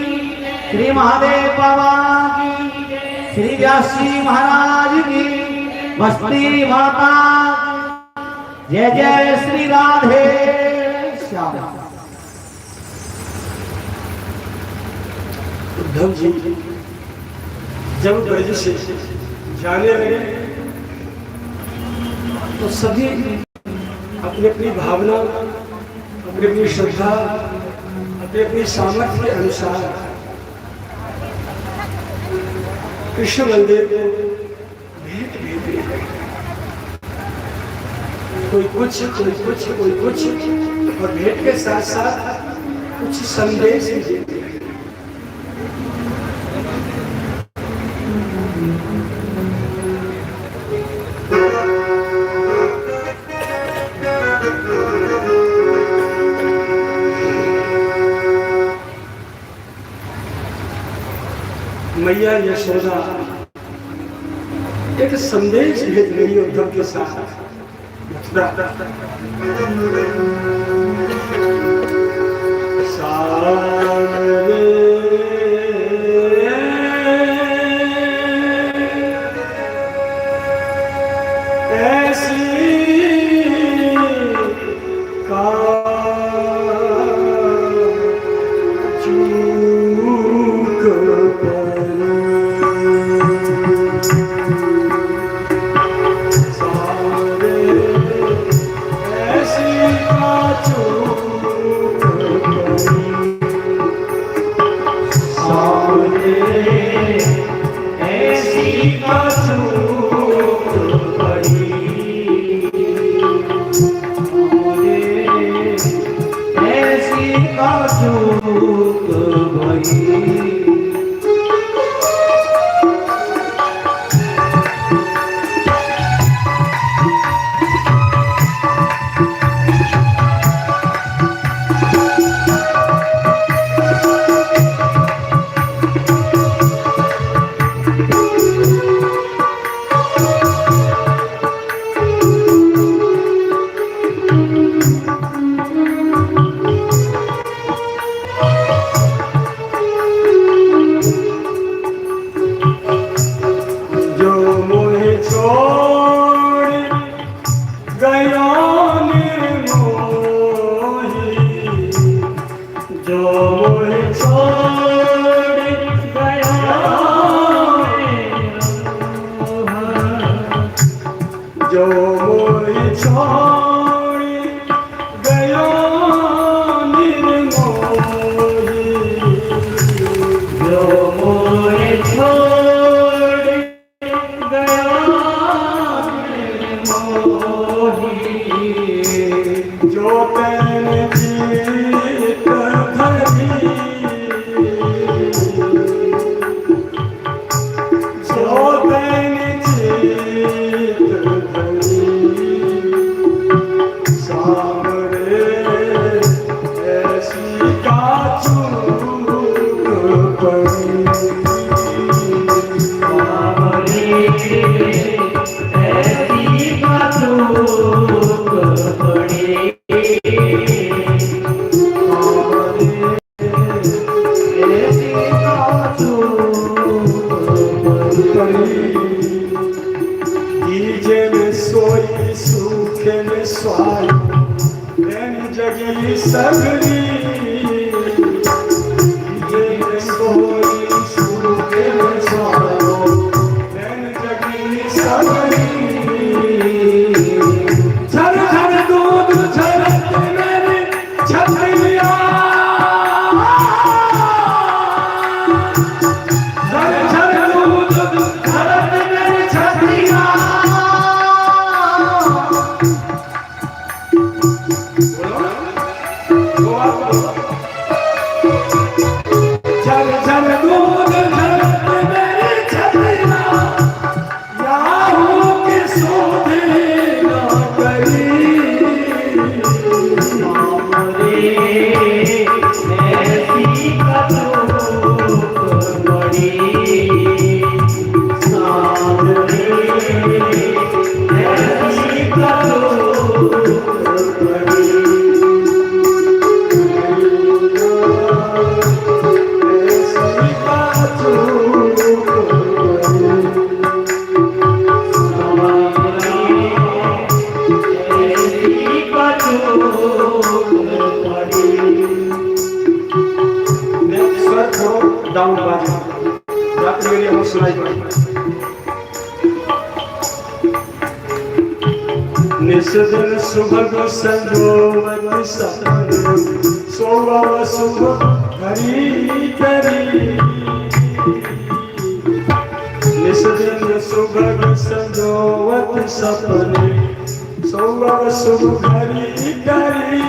श्री महादेव बाबा की, श्री व्यास जी महाराज की, मस्ती माता, जय जय श्री राधे श्याम। उद्धव जी जब ब्रज से जाने लगे तो सभी अपनी अपनी भावना, अपनी अपनी श्रद्धा, अपनी अपनी सामर्थ्य के अनुसार कृष्ण मंदिर को भेंट भेज रहे। कोई कुछ, कोई कुछ, कोई कुछ, और भेंट के साथ साथ कुछ संदेश भी देते हैं। मैया यशोदा एक संदेश भेज रही उद्धव के साथ मथुरा। जो तेने जीत धरी, जो तेने जीत धरी, सामने ऐसी का चूक पड़ी, सामने ऐसी का चूक पड़ी, ऐसी का चूक पड़ी। दीजे में सोई सूखे में स्वाई, नैन जगी सगरी, दीजे में सोई सूखे में स्वाई, नैन जगी सगरी, झर झर दूध झरते मेरी छतरिया, झर झर दूध झरते मेरी छतरिया, झर झर दूध झरते मेरी छतरिया, याहू के सोधे ना करी, सामने ऐसी का चूक पड़ी, सामने ऐसी का चूक पड़ी। ऐसी का चूक पड़ी, स्वर थोड़ो डाउन बाजू, जाते मेरी आवाज सुनाई पड़ी। निषदन सुभग संजोवत सपन, सोवव शुभ हरि करी, निषदन सुभग संजोवत सपन, सोवव शुभ हरि करी,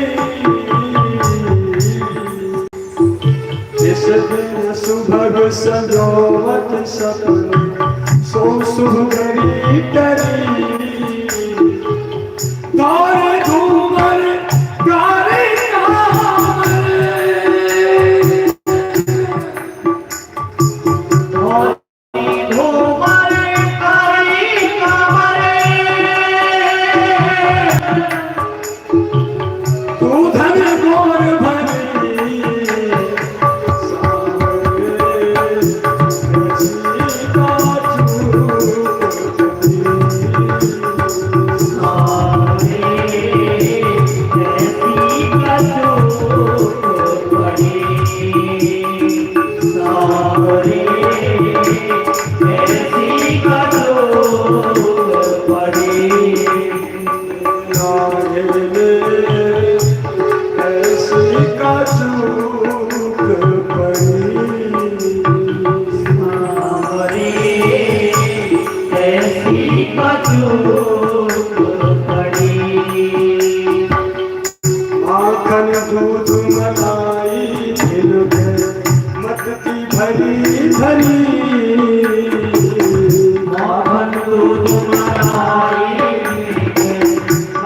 निषदन सुभग संजोवत सपन, सो शुभ हरि करी, तारे धूमर गारे कामर, धूमर कारी कमरे, तू धन गोर भरी, सामने ऐसी का चूक पड़ी, सामने ऐसी का चूक पड़ी, सामने ऐसी का चूक पड़ी। ऐसी का चूक पड़ी, सामने ऐसी का चूक पड़ी। आँखन दूध मलाई दिल में मटकी भरी भरी, मोहन दूध मलाई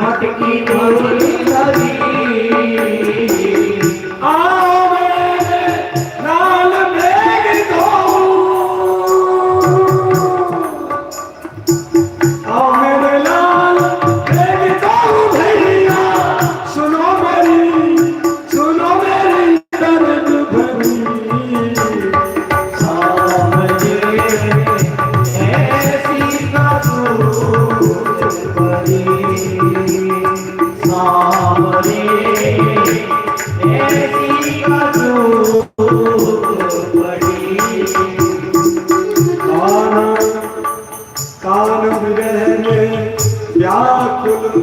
मटकी भरी भरी, आओ मेरे लाल मेघ धोऊ, आओ मेरे लाल मेघ धोऊ भैया, सुनो मेरी दर्द भरी, सामने ऐसी का चूक पड़ी, सामने ऐसी का चूक पड़ी। कान विरह में व्याकुल,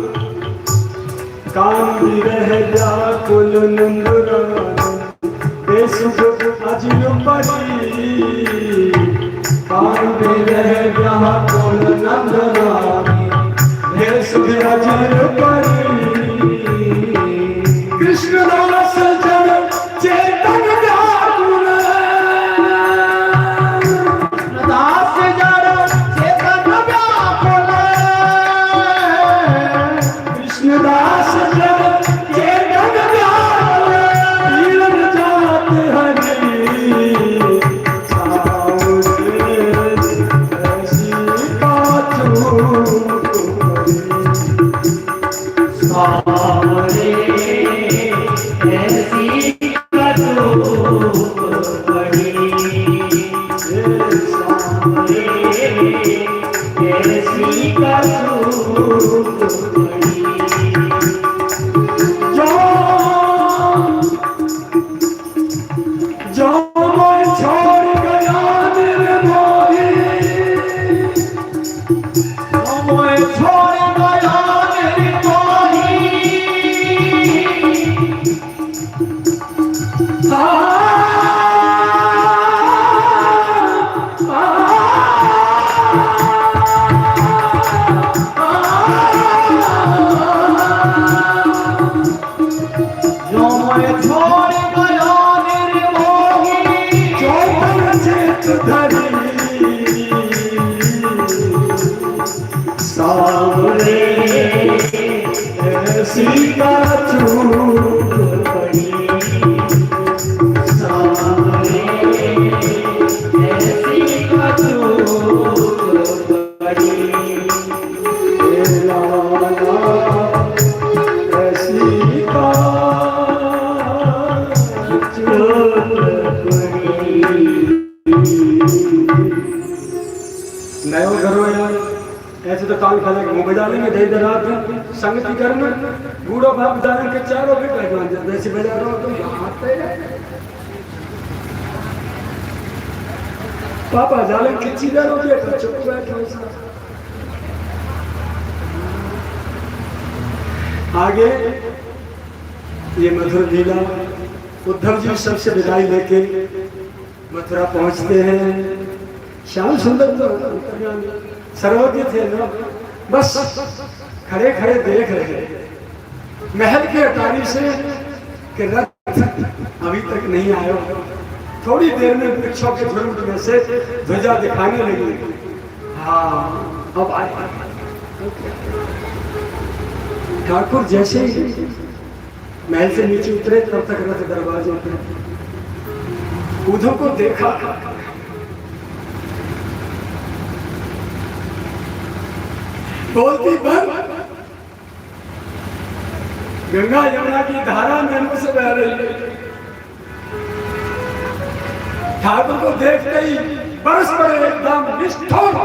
कान विरह व्याकुल नंदुरान, बेसुध अजिर परी, कान विरह व्याकुल नंदुरान, बेसुध अजिर परी, कृष्णदास जन चेतन व्याकुल दास जन चेतन व्याकुल कृष्णदास जन चेतन व्याकुल वीरन जात हरि सावरे ऐसी काचू सावरे ऐसी कटु पड़ी सावरे ऐसी कटु पड़ी जो मैं छोड़ गया निर्मोही मैं छोड़ गया निर्मोही जो मैं छोड़ गया निर्मोही जो चेत धरी सावरे ऐसी काचू पड़ी सावरे ऐसी कटु पड़ी ऐसी काचू नयो करो यार ऐसे तो कान खाने के मुंह बजा लेंगे दे रात संगति करना बूढ़ो बाप जाने के चारों भी पहचान जाते ऐसे बजा रहा हो तो यहाँ आते पापा जाले किसी दर हो गया चुप बैठो आगे ये मधुर लीला उद्धव जी सबसे विदाई लेके मथुरा पहुंचते हैं श्याम सुंदर तो सर्वज्ञ थे ना बस खड़े खड़े देख रहे महल के अटारी से कि रथ अभी तक नहीं आया थोड़ी देर में वृक्षों के झुंड में से ध्वजा दिखाने लगी हाँ अब आए ठाकुर जैसे ही महल से नीचे उतरे तब तक रथ दरवाजे पे उद्धव को देखा बोलती बंद गंगा यमुना की धारा नैनों से बह रही है ठाकुर को देखते ही बरस पड़े एकदम निष्ठुर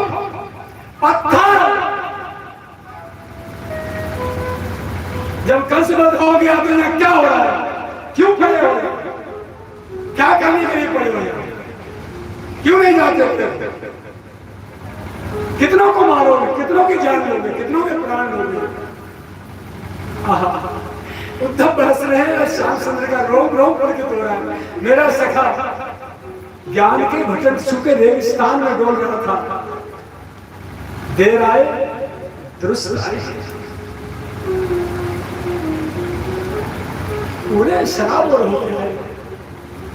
पत्थर जब कंसबद्ध हो गया तो यहाँ क्या हो रहा है क्यों खड़े हो गए क्या करने के लिए पड़े हुए क्यों नहीं जाते कितनों को मारोगे कितनों की जान लोगे कितनों के प्राण लोगे उद्धव बरस रहे हैं श्याम सुंदर का रोम रोम करके तो रहा है मेरा सखा ज्ञान के भटक चुके रेगिस्तान में डोल रहा था देर आए दुरुस्त आए पूरे शराबोर हो गए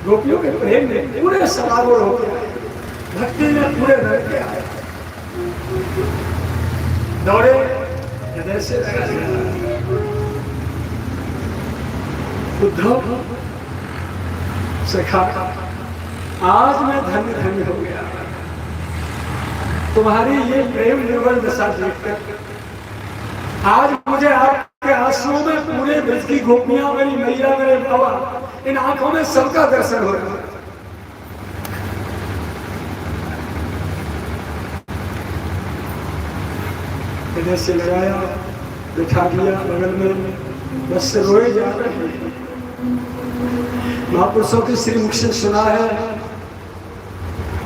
गोपियों के प्रेम में पूरे शराबोर हो गए भक्ति में पूरे लड़के आए दौड़े हृदय से उद्धव सखा आज मैं धन्य धन्य हो गया तुम्हारी ये प्रेम निर्बल दशा देखकर आज मुझे आपके आंसुओं में पूरे ब्रज की गोपियां मेरी मैया मेरे बाबा इन आंखों में सबका दर्शन हो रहा है इधर से लगाया बिठा दिया बगल में बस से रोए जा रहे हैं महापुरुषों के श्री मुख से सुना है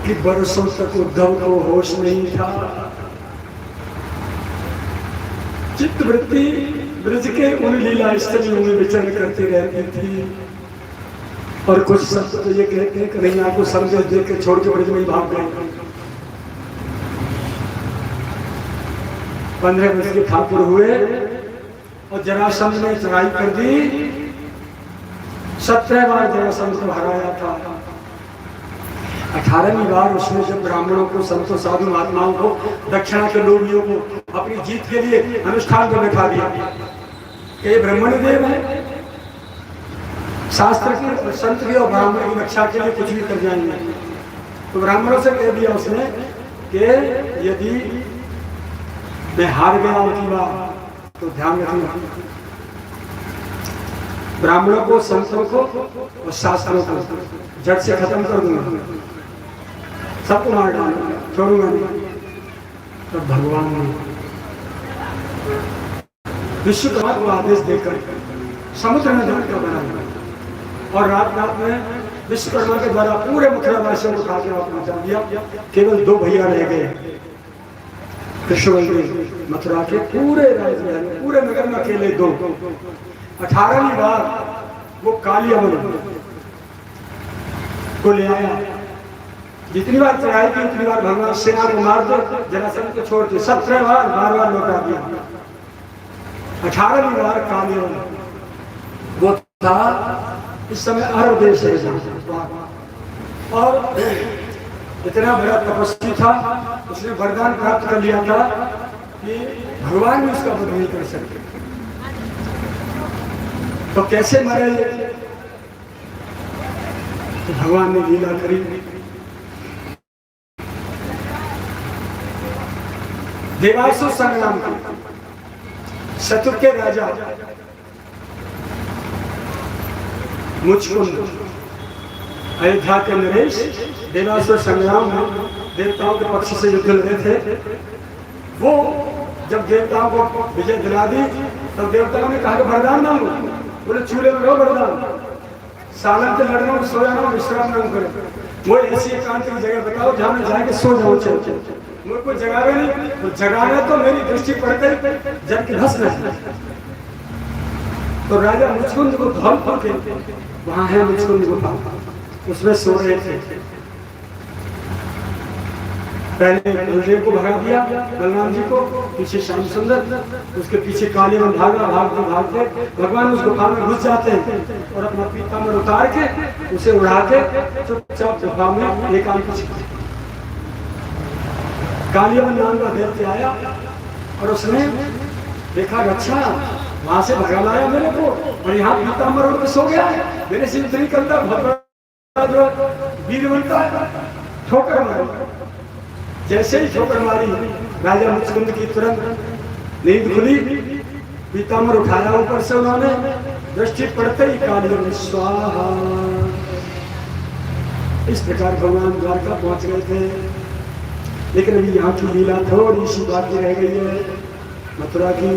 कि बरसों तक उद्धव को होश नहीं था चित्त वृत्ति ब्रज के उन लीला स्थलियों में विचरण करती रहती थी और कुछ संत तो ये कहते हैं कि नहीं आपको समझे देख के छोड़ के ब्रज में ही भाग गए 15 वर्ष के ठाकुर हुए और जरासंध ने चढ़ाई कर दी 17 बार जरासंध को हराया था। 18वीं बार उसने जब ब्राह्मणों को, संतों, साधु महात्माओं को, दक्षिणा के लोभियों को अपनी जीत के लिए अनुष्ठान को दिखा दिया कि ये ब्राह्मण देव है, शास्त्र की, संत की और ब्राह्मण की रक्षा के लिए कुछ भी कर जाएंगे। तो ब्राह्मणों से कह दिया उसने कि यदि मैं हार गया उनकी बात तो ध्यान रखना, ब्राह्मणों को, संतों को और शास्त्रों को जड़ से खत्म कर दूंगा, सबको मार डालूंगा, छोड़ूंगा नहीं। तो भगवान ने विश्वकर्मा को आदेश देकर समुद्र में जल कर बनाया और रात रात में विश्वकर्मा के द्वारा पूरे मथुरा वासियों को खाकर पहुंचा दिया। केवल 2 भैया रह गए, कृष्ण मथुरा के पूरे राज्य में, पूरे नगर में अकेले 2। 18वीं बार वो काली अमन को ले आया। जितनी बार चढ़ाई की उतनी बार भगवान सेना को मार दो, जरासंध को छोड़ दो। 17 बार बार लौटा दिया। 18वीं बार काली अमन वो था, इस समय अरब देश है और इतना बड़ा तपस्वी था, उसने वरदान प्राप्त कर लिया था कि भगवान भी उसका वध नहीं कर सकते। तो कैसे मरे? तो भगवान ने लीला करी। देवासुर संग्राम की शत्रु के राजा मुचकुंद, अयोध्या के नरेश, देवासुर संग्राम में देवताओं के पक्ष से युद्ध लड़े थे। वो जब देवताओं को विजय दिला दी तब देवताओं ने कहा कि वरदान मांगो। बोले चूल्हे में रहो वरदान, सालन से लड़ना, सो जाना, विश्राम न करें। वो ऐसी एकांत की जगह बताओ जहाँ मैं जाके सो जाऊँ। मुझे कोई जगावे नहीं, तो जगाना तो मेरी दृष्टि पड़ते जब की धस रहे। तो राजा मुचकुंद को धौल के वहां है मुचकुंद गुफा, उसमें सो रहे थे। पहले बलदेव को भगा दिया, बलराम जी को, पीछे श्याम सुंदर, उसके पीछे काली में भागा। भागते भागते भगवान उस गुफा में घुस जाते हैं और अपना पीताम्बर उतार के उसे उड़ा के चुपचाप गुफा में एकांत। कालीवन नाम का दैत्य आया और उसने देखा, अच्छा वहां से भगा लाया मेरे को और यहाँ पीताम्बर उड़ के सो गया है, मेरे से नहीं करता, बहुत जो वीर बनता है। ठोकर मारी, जैसे ही ठोकर मारी राजा मुचकुंद की तुरंत नींद खुली, पीताम्बर उठाया ऊपर से उन्होंने, दृष्टि पड़ते ही कालीवन स्वाहा। इस प्रकार भगवान द्वारका पहुंच गए थे। लेकिन अभी यहाँ की लीला थोड़ी सी बाकी रह गई है मथुरा की।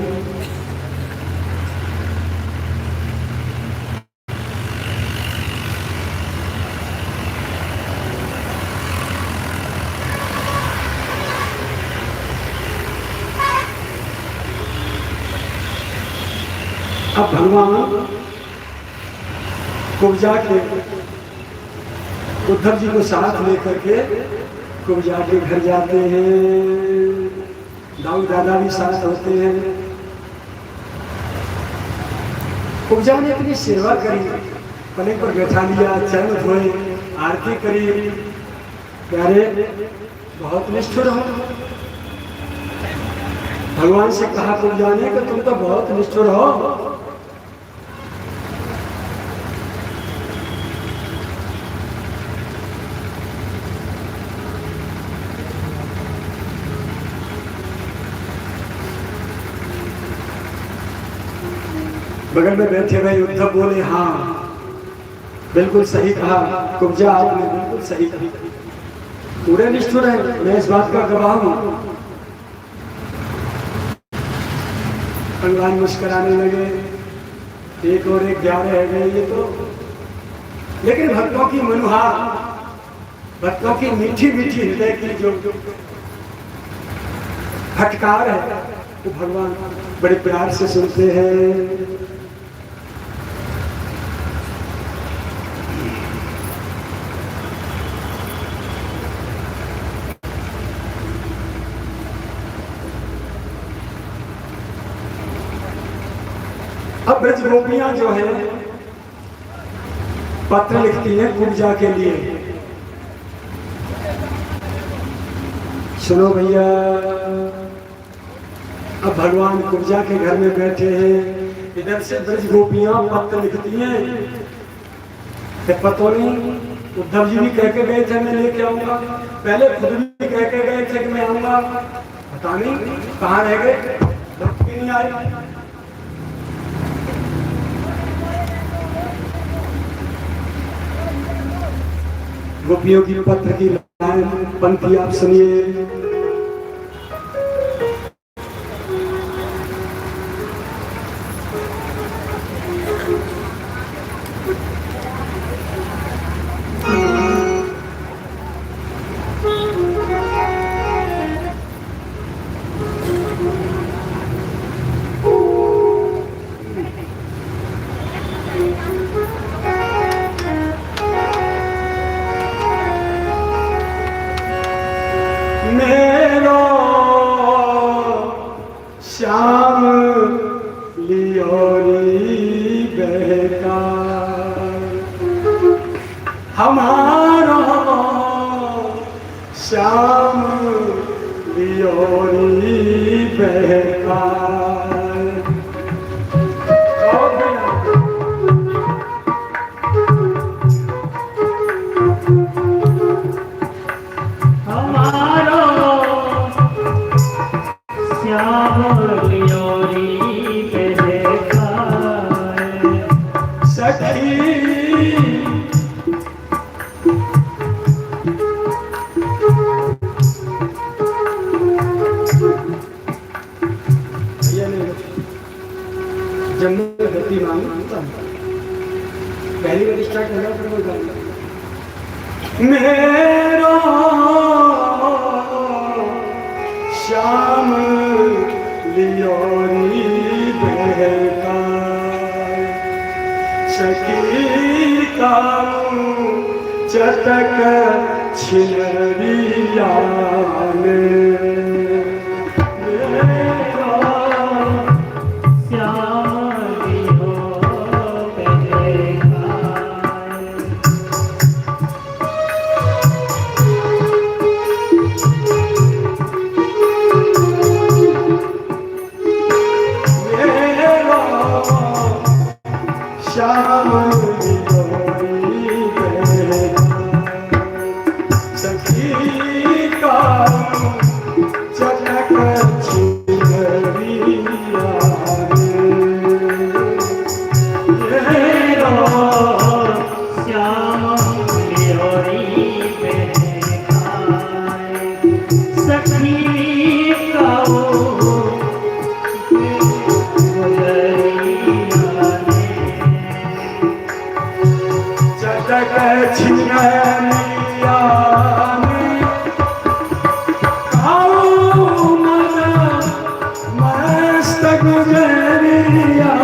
अब भगवान कुब्जा के उद्धव जी को साथ लेकर के कुब्जा के घर जाते हैं। दाऊद दादा भी साथ होते हैं। कुब्जा ने अपनी सेवा करी, पलंग पर बैठा लिया, चरण धोए, आरती करी। प्यारे बहुत निष्ठुर हो। भगवान से कहा कुब्जा ने कि तुम तो बहुत निष्ठुर हो। बगल में बैठे हुए उद्धव बोले, हाँ बिल्कुल सही कहा कुब्जा, आपने बिल्कुल सही कहा, पूरे निष्ठुर है, मैं इस बात का गवाह हूं। भगवान मुस्कुराने लगे, एक और एक 11 रह गए ये तो। लेकिन भक्तों की मनुहार, भक्तों की मीठी मीठी हृदय की जो फटकार है वो भगवान बड़े प्यार से सुनते हैं। अब ब्रज गोपियां जो है पत्र लिखती हैं कुब्जा के लिए। सुनो भैया, अब भगवान कुब्जा के घर में बैठे हैं, इधर से ब्रज गोपियां पत्र लिखती हैं। पता नहीं, उद्धव जी भी कह के गए थे मैं लेके आऊंगा, पहले खुद भी कह के गए थे कि मैं आऊंगा, पता नहीं कहाँ रह गए, नहीं आए। गोपियों की पत्र की पंक्ति आप सुनिए। मेरो श्याम लियोरी बहका, हमारा श्याम लियोरी बहका। गति मांगता पहली बार स्टार्ट करना फिर वो गाना मेरो श्याम लियोरी बहका, सखी का चटक छिनरिया में। श्याम लियोरी बहका, सखी का चटक छिनरिया में। श्याम लियोरी बहका, सखी का छिनरिया में, मस्त गुजरिया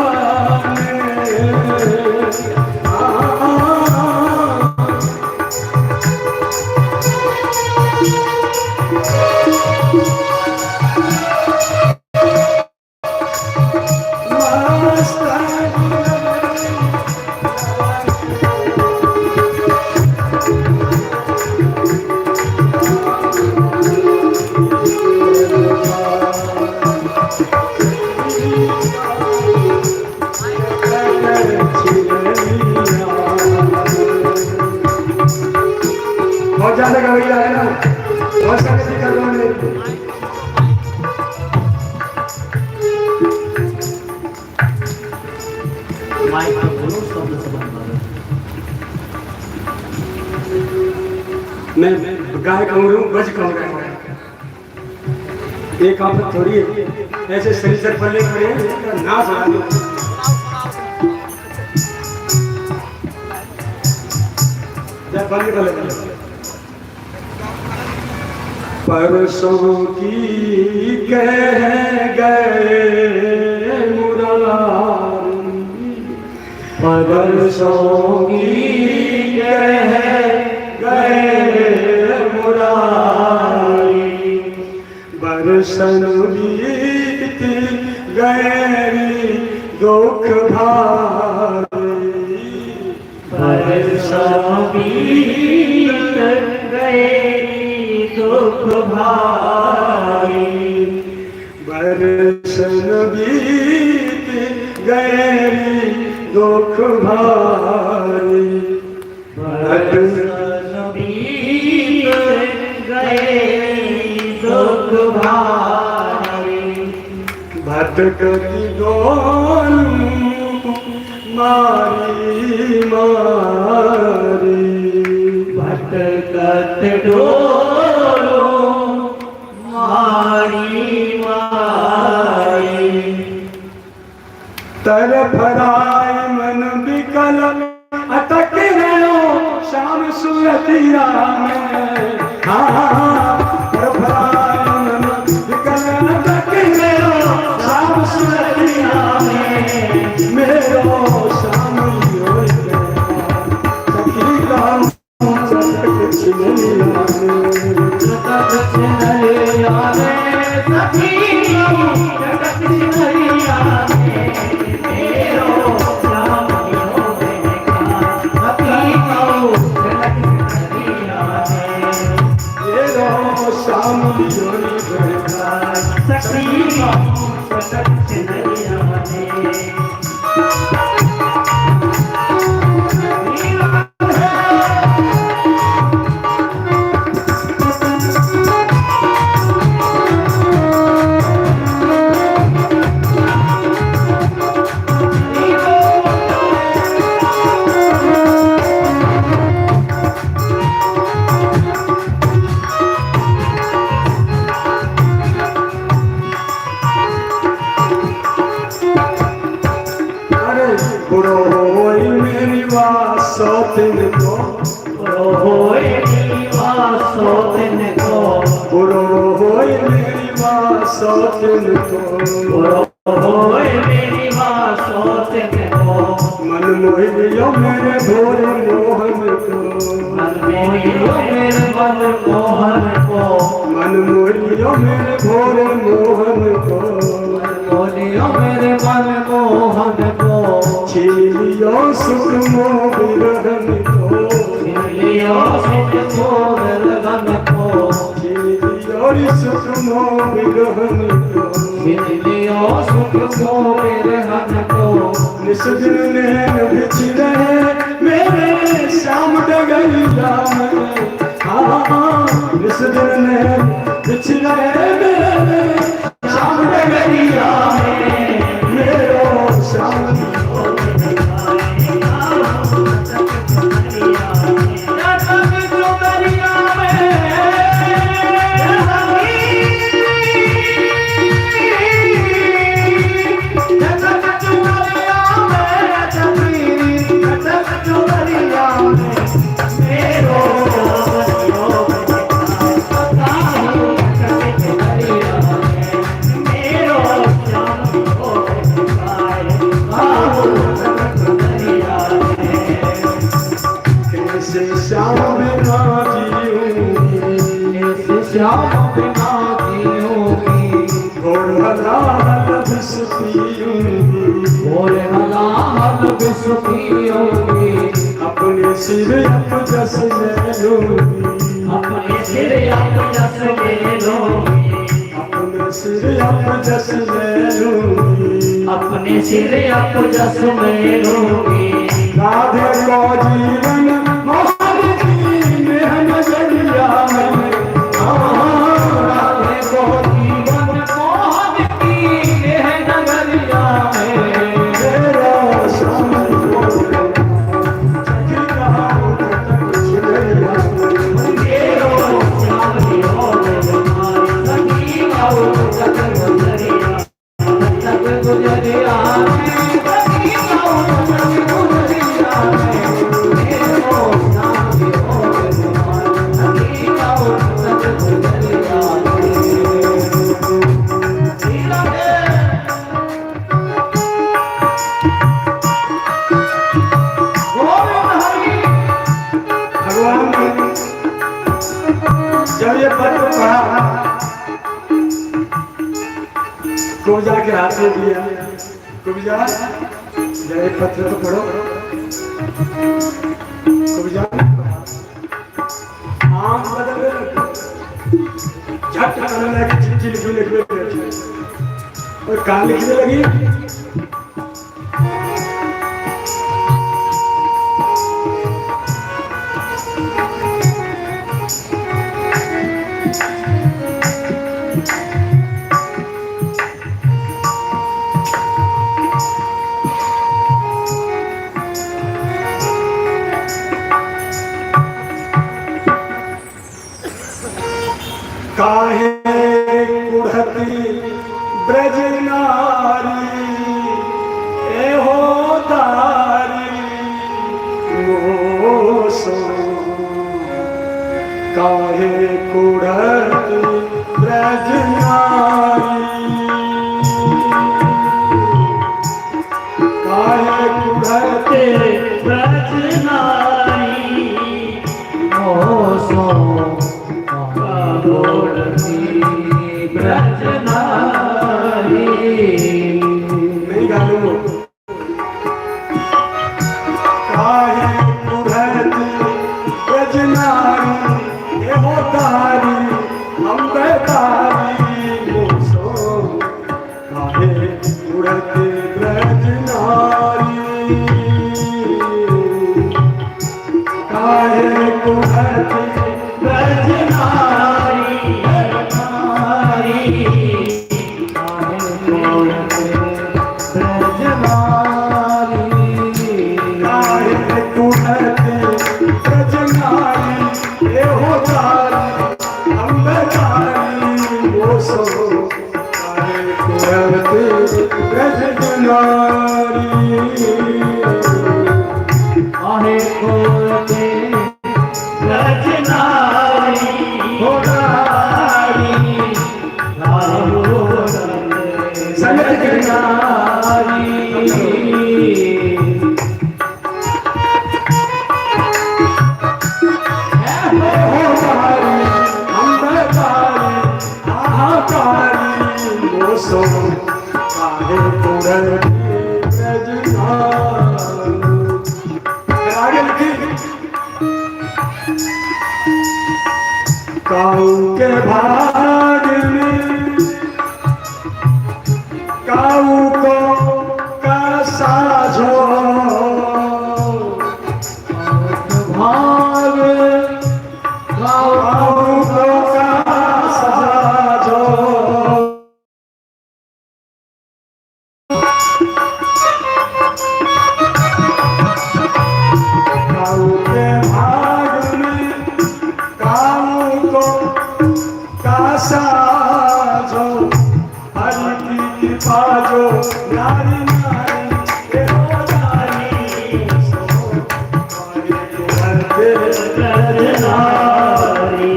बहुत ज्यादा गवैया है ना, बहुत सारे कर रहे हैं। माइक पे बोलो, शब्द से बात करो। मैं गाय कहूँ रहा हूँ, बज कहूँ रहा हूँ। एक आप थोड़ी ऐसे शरीर पर ले खड़े ना सुना दो। बंद कर ले। परसों की कह गए मुरारी, परसों की कह गए मुरारी, बरसन बीत गए दुख भारी, दुख भारी बरसन बीत गए दुख भारी भटकती डोल मारी मारी भटकत डोलो मारी मारी तरफ राय मन विकल अटक गयो शाम सुरतिया में तरफ राय मन विकल अटक गयो शाम सुरतिया में मेरो शाम लियो सखी काम सतक छिनैया में सतक छिनैया में सखी सतक छिनैया में मेरो श्याम लियो सखी सतक छिनैया में मेरो शाम लियो सखी सतक छिनैया में बुरो होई मेरी बात सौतन को बुरो होई मेरी बात सौतन को बुरो होई मेरी बात सौतन को बुरो होई मेरी बात सौतन को मन मोहियो मेरे भोरे मोहन को मन मोहियो मेरे मन मोहन को मन मोहियो मेरे भोरे मोहन को मोहियो मेरे मन मोहन को छीलियो सुख मोह विरहन को छीलियो सुख मोह विरहन को छीलियो सुख मोह विरहन को छीलियो सुख मोह विरहन को निस दिन नैन बिछ रहे मेरे श्याम डगरिया में निस दिन नैन बिछ रहे मेरे श्याम डगरिया में मेरो श्याम श्याम बिना जीऊंगी श्याम बिना जीऊंगी घोर हलाल विष पीऊंगी घोर हलाल विष पीऊंगी अपने सिर अपजस ले लूंगी अपने सिर अपजस ले लूंगी अपने सिर अपजस ले लूंगी अपने सिर अपजस ले लूंगी राधे को जीवन मोहन की नेह नजरिया में राधे को जीवन मोहन की नेह नगरिया में तेरा श्याम सखी कहा तक छिड़ैया मेरो श्याम लियो सखी आओ तक गुजरिया सखी आओ तक गुजरिया मेरो श्याम लियो सखी आओ तक गुजरिया भगवान ने जब ये पत्र पढ़ा कुब्जा के हाथ में दिया कुब्जा जब ये पत्र तो पढ़ो कुब्जा आंख बदलने लगी झट करने लगी चिट्ठी लिखने लगी और कहाँ लिखने लगी काहे कुढ़ती ब्रज नारी ए हो तारी मोसो काहे कुढ़ती ब्रज नारी काहे कुढ़ते ब्रज नारी मोसो ब्रज नारी नहीं गालू काहे कुढ़ती ब्रज नारी ए हो तारी हम तारी मोसो काहे कुढ़ती ब्रज नारी काहे कुढ़ती ब्रज नारी ब्रज नारी काहे कुढ़ती ब्रज नारी ए हो तारी हम तारी मोसो काहे कुढ़ती ब्रज नारी आहे कोते ब्रज नारी हो नारी नारो संगत के नारी हो तारी हम तारी आहा तारी मोसो काहे कुढ़ती ब्रज नारी आगे लिखी काऊ के भाग में काऊ को कर साझो भाग काऊ को कर साझो काऊ के भाग में काऊ को कासा जो हरि की कृपा जो नारी नारी ए हो नारी सो काहे कुढ़ते ब्रज नारी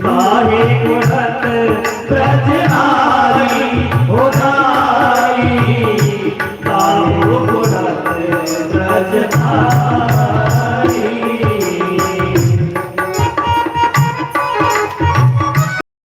काहे कुढ़त ब्रज नारी हो नारी काहे कुढ़त ब्रज नारी